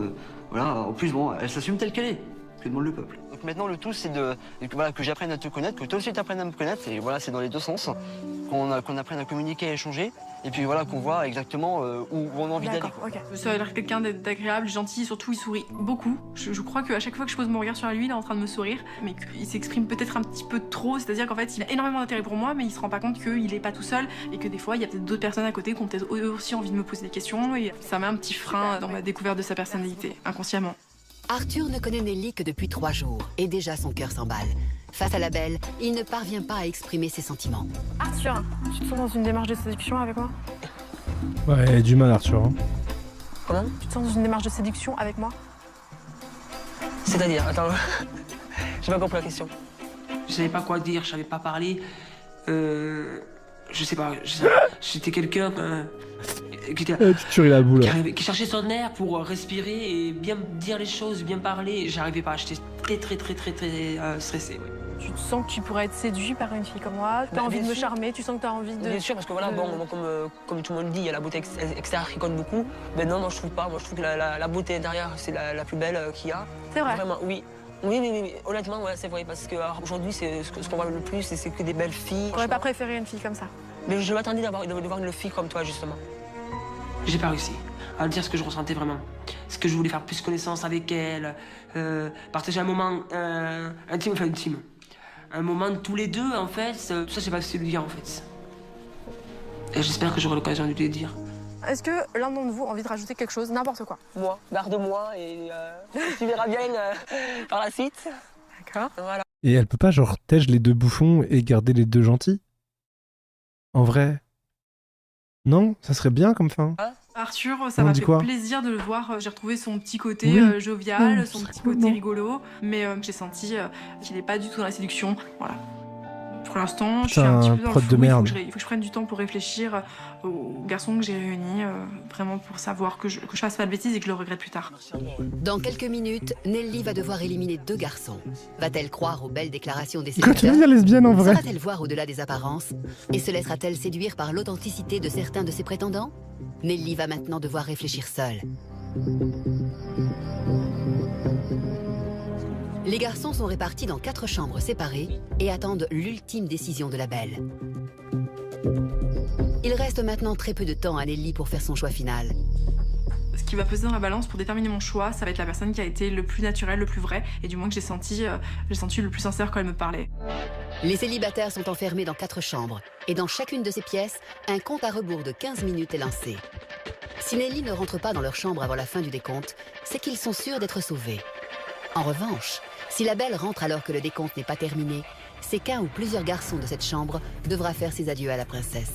Voilà, en plus, bon, elle s'assume telle qu'elle est. Que demande le peuple. Donc maintenant, le tout, c'est que j'apprenne à te connaître, que toi aussi t'apprennes à me connaître, et voilà, c'est dans les deux sens. Qu'on apprenne à communiquer, à échanger, et puis voilà, qu'on voit exactement où on a envie d'aller. D'accord, ok. Ça a l'air quelqu'un d'agréable, gentil, surtout il sourit beaucoup. Je crois qu'à chaque fois que je pose mon regard sur lui, il est en train de me sourire, mais qu'il s'exprime peut-être un petit peu trop, c'est-à-dire qu'en fait il a énormément d'intérêt pour moi, mais il se rend pas compte qu'il est pas tout seul et que des fois il y a peut-être d'autres personnes à côté qui ont peut-être eux aussi envie de me poser des questions et ça met un petit frein dans ma découverte de sa personnalité, inconsciemment. Arthur ne connaît Nelly que depuis 3 jours et déjà son cœur s'emballe. Face à la belle, il ne parvient pas à exprimer ses sentiments. Arthur, tu te sens dans une démarche de séduction avec moi? Ouais, il a du mal, Arthur. Hein. Comment? Tu te sens dans une démarche de séduction avec moi? C'est-à-dire, attends, j'ai pas compris la question. Je savais pas quoi dire, je savais pas parler. Je sais pas, j'étais quelqu'un qui était... Tu tuerais la boule. Qui cherchait son air pour respirer et bien dire les choses, bien parler. J'arrivais pas, j'étais très stressé. Ouais. Tu te sens que tu pourrais être séduit par une fille comme moi? T'as envie de me charmer? Tu sens que t'as envie de... Bien sûr, parce que voilà, bon, comme tout le monde dit, il y a la beauté extérieure qui compte beaucoup. Mais non, moi je trouve pas. Moi je trouve que la beauté intérieure, c'est la plus belle qu'il y a. C'est vrai? Vraiment, oui. Oui. Honnêtement, ouais, c'est vrai, parce qu'aujourd'hui, ce qu'on voit le plus, c'est que des belles filles. J'aurais pas préféré une fille comme ça. Mais je m'attendais de voir une fille comme toi, justement. J'ai pas réussi à dire ce que je ressentais vraiment. Ce que je voulais faire plus connaissance avec elle, partager un moment intime. Un moment de tous les deux, en fait. Ça, je sais pas si c'est le dire, en fait. Et j'espère que j'aurai l'occasion de le dire. Est-ce que l'un d'entre vous a envie de rajouter quelque chose, n'importe quoi? Moi, garde-moi et tu verras bien par la suite. D'accord. Voilà. Et elle peut pas, genre, tège les 2 bouffons et garder les 2 gentils? En vrai? Non? Ça serait bien comme fin. Arthur, ça m'a fait plaisir de le voir. J'ai retrouvé son petit côté jovial, son petit côté rigolo, mais j'ai senti qu'il n'est pas du tout dans la séduction. Voilà. Pour l'instant, je suis un petit peu dans le flou. Il faut que je prenne du temps pour réfléchir aux garçons que j'ai réunis, vraiment pour savoir que je fasse pas de bêtises et que je le regrette plus tard. Dans quelques minutes, Nelly va devoir éliminer 2 garçons. Va-t-elle croire aux belles déclarations des Quand tu séducteurs? dis lesbienne en vrai. Saura-t-elle voir au-delà des apparences? Et se laissera-t-elle séduire par l'authenticité de certains de ses prétendants? Nelly va maintenant devoir réfléchir seule. Les garçons sont répartis dans 4 chambres séparées et attendent l'ultime décision de la belle. Il reste maintenant très peu de temps à Nelly pour faire son choix final. Ce qui va peser dans la balance pour déterminer mon choix, ça va être la personne qui a été le plus naturel, le plus vrai, et du moins que j'ai senti le plus sincère quand elle me parlait. Les célibataires sont enfermés dans 4 chambres, et dans chacune de ces pièces, un compte à rebours de 15 minutes est lancé. Si Nelly ne rentre pas dans leur chambre avant la fin du décompte, c'est qu'ils sont sûrs d'être sauvés. En revanche, si la belle rentre alors que le décompte n'est pas terminé, c'est qu'un ou plusieurs garçons de cette chambre devra faire ses adieux à la princesse.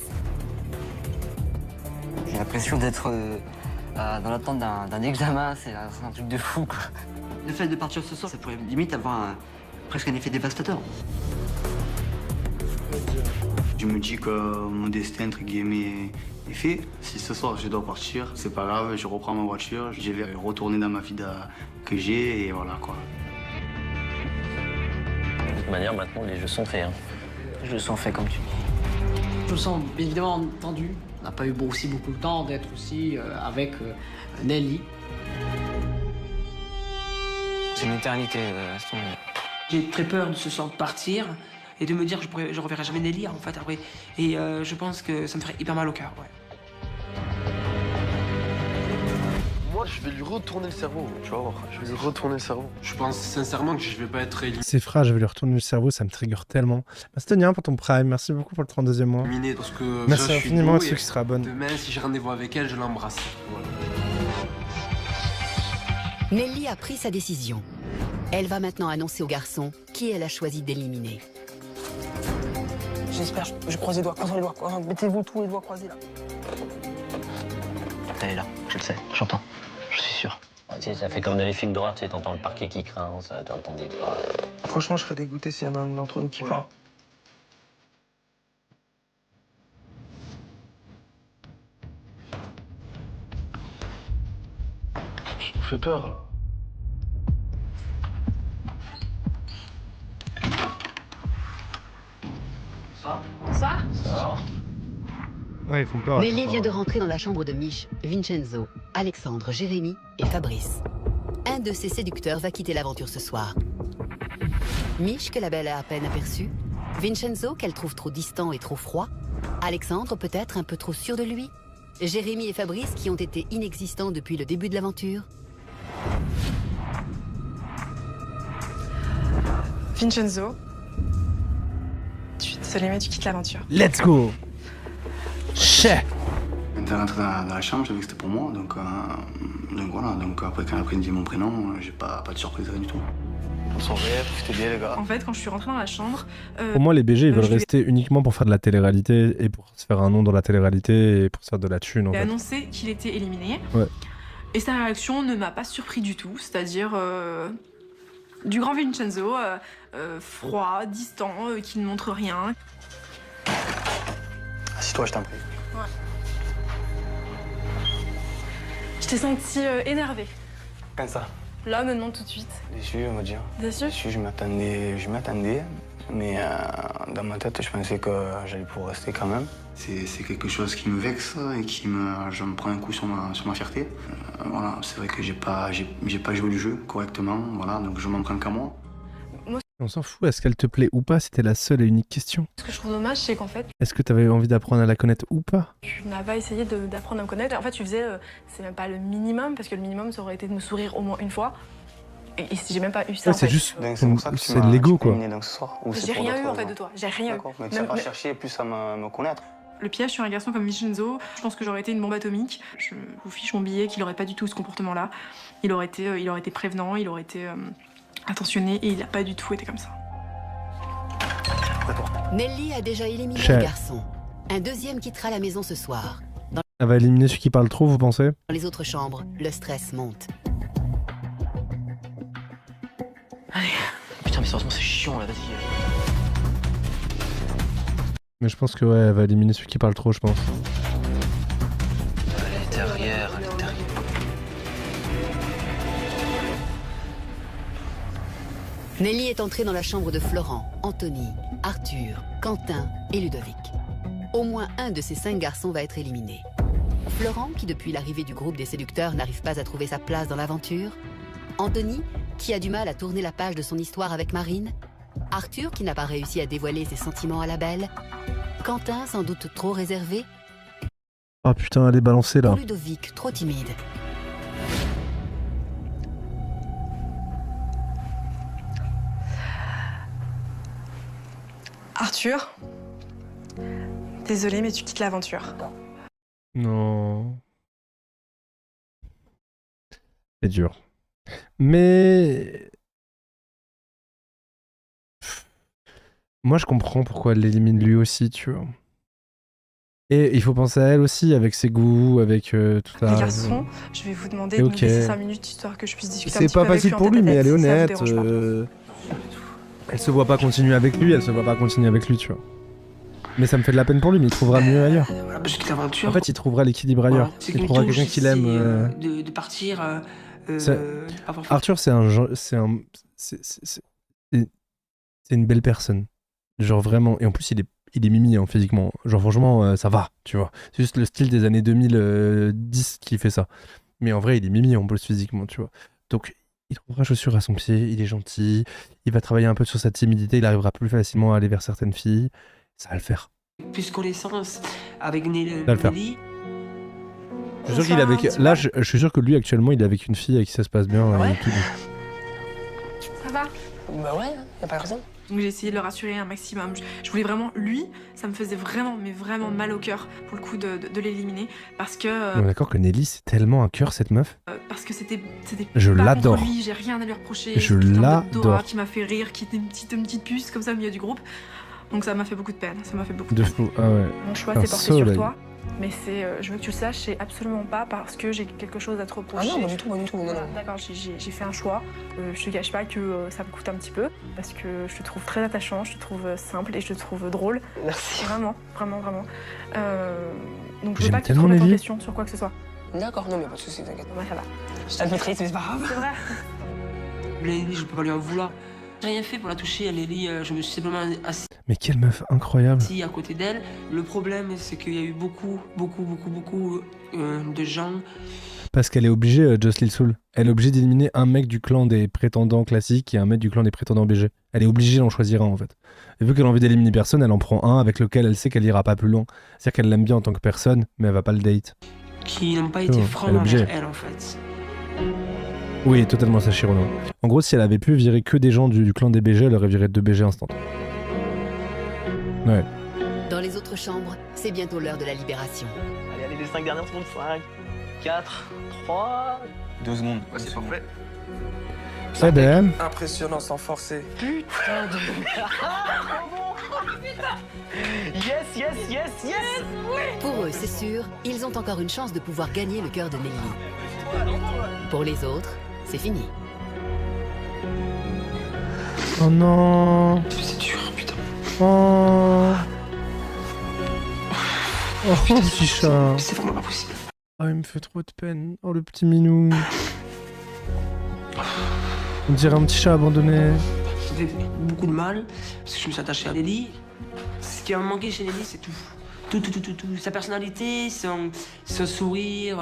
J'ai l'impression d'être dans l'attente d'un examen, c'est un truc de fou, quoi. Le fait de partir ce soir, ça pourrait limite avoir presque un effet dévastateur. Je me dis que mon destin, entre guillemets, est fait. Si ce soir je dois partir, c'est pas grave, je reprends ma voiture, je vais retourner dans ma vie que j'ai et voilà quoi. De toute manière, maintenant, les jeux sont faits. Hein. Les jeux sont faits, comme tu dis. Je me sens bien évidemment tendu. On n'a pas eu aussi beaucoup de temps d'être aussi avec Nelly. C'est une éternité, à ce moment-là. J'ai très peur de ce soir de partir et de me dire que je reverrai jamais Nelly, en fait, après. Et je pense que ça me ferait hyper mal au cœur, ouais. Moi, je vais lui retourner le cerveau, tu vas voir. Je vais lui retourner le cerveau. Je pense sincèrement que je vais pas être éliminé. Ces phrases, je vais lui retourner le cerveau, ça me trigger tellement. Merci Tonia pour ton prime, merci beaucoup pour le 32e mois. Parce que merci infiniment à ceux qui se abonnent. Demain, si j'ai rendez-vous avec elle, je l'embrasse. Voilà. Nelly a pris sa décision. Elle va maintenant annoncer aux garçons qui elle a choisi d'éliminer. J'espère, je croise les doigts, mettez-vous tous les doigts croisés là. Elle est là, je le sais, j'entends, je suis sûr. Tu sais, ça fait comme dans les films d'horreur, tu sais, t'entends le parquet qui craint, ça, t'entends des... Franchement, je serais dégoûté s'il y en a un d'entre nous qui part. Ça me fait peur. Ça Ouais, ils font peur. Nelly vient de rentrer dans la chambre de Mich, Vincenzo, Alexandre, Jérémy et Fabrice. Un de ses séducteurs va quitter l'aventure ce soir. Mich, que la belle a à peine aperçu. Vincenzo, qu'elle trouve trop distant et trop froid. Alexandre peut-être un peu trop sûr de lui? Jérémy et Fabrice qui ont été inexistants depuis le début de l'aventure? Vincenzo, je suis désolée mais tu quittes l'aventure. Let's go. Chais. Quand elle est rentrée dans la chambre, j'ai vu que c'était pour moi, donc voilà. Donc après, quand elle me dit mon prénom, j'ai pas de surprise, rien du tout. On s'en rêve, c'était bien les gars. En fait, quand je suis rentrée dans la chambre... Pour moi, les BG, ils veulent rester uniquement pour faire de la télé-réalité et pour se faire un nom dans la télé-réalité et pour se faire de la thune, en Il a fait. annoncé qu'il était éliminé. Ouais. Et sa réaction ne m'a pas surpris du tout, c'est-à-dire du grand Vincenzo, froid, distant, qui ne montre rien. Assis-toi, je t'en prie. Ouais. Je t'ai senti énervé. Quand ça? Là, maintenant, tout de suite. Déçu, on va dire. Déçu? Déçu, je m'attendais, mais dans ma tête, je pensais que j'allais pouvoir rester quand même. C'est quelque chose qui me vexe et je me prends un coup sur ma fierté. Voilà, c'est vrai que j'ai pas joué le jeu correctement, voilà, donc je m'en prends qu'à moi. On s'en fout, est-ce qu'elle te plaît ou pas? C'était la seule et unique question. Ce que je trouve dommage, c'est qu'en fait, Est-ce que t'avais envie d'apprendre à la connaître ou pas? tu n'as pas essayé d'apprendre à me connaître. En fait, tu faisais, c'est même pas le minimum, parce que le minimum, ça aurait été de me sourire au moins une fois. Et j'ai même pas eu ça. Ouais, en c'est fait. juste, Donc c'est pour ça que tu c'est de m'as l'ego, quoi. éliminé donc ce soir. Ou c'est J'ai pour rien d'autres eu en fait raisons? de toi. J'ai rien eu. D'accord, mais tu n'as pas cherché plus à me connaître. Le piège sur un garçon comme Vincenzo, je pense que j'aurais été une bombe atomique. Je vous fiche mon billet qu'il aurait pas du tout ce comportement-là. Il aurait été prévenant, il aurait été attentionné et il a pas du tout été comme ça. Nelly a déjà éliminé Cher. un garçon. Un deuxième quittera la maison ce soir. Dans Elle va éliminer celui qui parle trop, vous pensez? les autres chambres, le stress monte. Putain, mais sérieusement, c'est chiant là, vas-y. Mais je pense que ouais, elle va éliminer celui qui parle trop, je pense. Elle est derrière, elle est derrière. Nelly est entrée dans la chambre de Florent, Anthony, Arthur, Quentin et Ludovic. Au moins un de ces 5 garçons va être éliminé. Florent, qui depuis l'arrivée du groupe des séducteurs n'arrive pas à trouver sa place dans l'aventure. Anthony, qui a du mal à tourner la page de son histoire avec Marine. Arthur, qui n'a pas réussi à dévoiler ses sentiments à la belle. Quentin, sans doute trop réservé. Oh putain, elle est balancée là. Pour Ludovic, trop timide. Arthur, désolé mais tu quittes l'aventure. Non. C'est dur. Mais... Moi, je comprends pourquoi elle l'élimine lui aussi, tu vois. Et il faut penser à elle aussi, avec ses goûts, avec tout ça. Les garçons, je vais vous demander de me laisser 5 minutes histoire que je puisse discuter un C'est petit peu pas avec facile lui en pour lui, mais elle est tête-à-tête, si ça vous honnête. dérange pas. Elle se voit pas continuer avec lui, elle se voit pas continuer avec lui, tu vois. Mais ça me fait de la peine pour lui, mais il trouvera mieux ailleurs. Voilà, parce que l'aventure. En fait, il trouvera l'équilibre ailleurs. Voilà, c'est Il trouvera quelqu'un qui l'aime. De partir. Arthur, c'est une belle personne. Genre vraiment. Et en plus, il est mimi hein, physiquement. Genre franchement, ça va, tu vois. C'est juste le style des années 2010 qui fait ça. Mais en vrai, il est mimi en plus physiquement, tu vois. Donc, il trouvera chaussure à son pied, il est gentil, il va travailler un peu sur sa timidité, il arrivera plus facilement à aller vers certaines filles. Ça va le faire. Plus connaissance avec Ça va le faire. Nelly. Je suis sûr qu'il est avec... Là, je suis sûr que lui, actuellement, il est avec une fille avec qui ça se passe bien. Ouais. Et tout. Ça va? Bah ouais, y a pas raison. Donc j'ai essayé de le rassurer un maximum. Je voulais vraiment, lui, ça me faisait vraiment, mais vraiment mal au cœur pour le coup de l'éliminer. Parce que... On est d'accord que Nelly, c'est tellement un cœur, cette meuf. Parce que c'était Je pas l'adore. contre lui, j'ai rien à lui reprocher. Je C'était un l'adore. Dora qui m'a fait rire, qui était une petite puce comme ça au milieu du groupe. Donc ça m'a fait beaucoup de peine, ça m'a fait beaucoup de De peine. fou, ah ouais. Mon choix Un s'est porté sur soleil. toi, mais je veux que tu le saches, c'est absolument pas parce que j'ai quelque chose à te reprocher. Ah non, pas du tout, pas du tout. Non, non. D'accord, j'ai fait un choix. Je te cache pas que ça me coûte un petit peu parce que je te trouve très attachant, je te trouve simple et je te trouve drôle. Merci. Vraiment, vraiment, vraiment. Donc je veux J'aime pas que tu te tellement remettes en Nelly. question sur quoi que ce soit. D'accord, non, mais pas de soucis, t'inquiète. Ouais, ça va. Je t'admettrai, mais c'est pas grave. C'est vrai. Nelly, je peux pas lui en vouloir. J'ai rien fait pour la toucher, Nelly, je me suis simplement assis Mais quelle meuf incroyable. à côté d'elle. Le problème, c'est qu'il y a eu beaucoup de gens. Parce qu'elle est obligée, Joss Lil Soul. Elle est obligée d'éliminer un mec du clan des prétendants classiques et un mec du clan des prétendants BG. Elle est obligée d'en choisir un en fait. Et vu qu'elle a envie d'éliminer personne, elle en prend un avec lequel elle sait qu'elle ira pas plus loin. C'est-à-dire qu'elle l'aime bien en tant que personne, mais elle va pas le date. Qui n'ont pas été francs envers elle en fait. Oui, totalement sa Chirono. En gros, si elle avait pu virer que des gens du clan des BG, elle aurait viré 2 BG instant. Ouais. Dans les autres chambres, c'est bientôt l'heure de la libération. Allez, les 5 dernières secondes. 5, 4, 3... 2 secondes. Ouais, c'est parfait. C'est bien. Impressionnant sans forcer. Putain de... Yes. Pour eux, c'est sûr, ils ont encore une chance de pouvoir gagner le cœur de Nelly. Pour les autres, c'est fini. Oh non. C'est dur, putain. Oh. Oh, petit chat. C'est vraiment pas possible. Oh, il me fait trop de peine. Oh, le petit minou. On dirait un petit chat abandonné. J'ai fait beaucoup de mal, parce que je me suis attaché à Nelly. Ce qui m'a manqué chez Nelly, c'est tout. Tout. Sa personnalité, son sourire,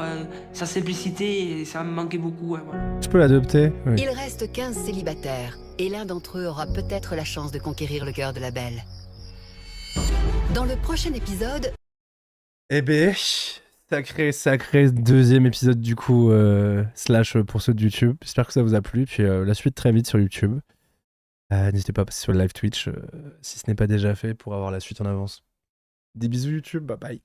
sa simplicité, ça me manquait beaucoup. Ouais, voilà. Je peux l'adopter? Oui. Il reste 15 célibataires, et l'un d'entre eux aura peut-être la chance de conquérir le cœur de la belle. Dans le prochain épisode... Eh ben, sacré deuxième épisode du coup, slash pour ceux de YouTube. J'espère que ça vous a plu, puis la suite très vite sur YouTube. N'hésitez pas à passer sur le live Twitch si ce n'est pas déjà fait pour avoir la suite en avance. Des bisous YouTube, bye bye.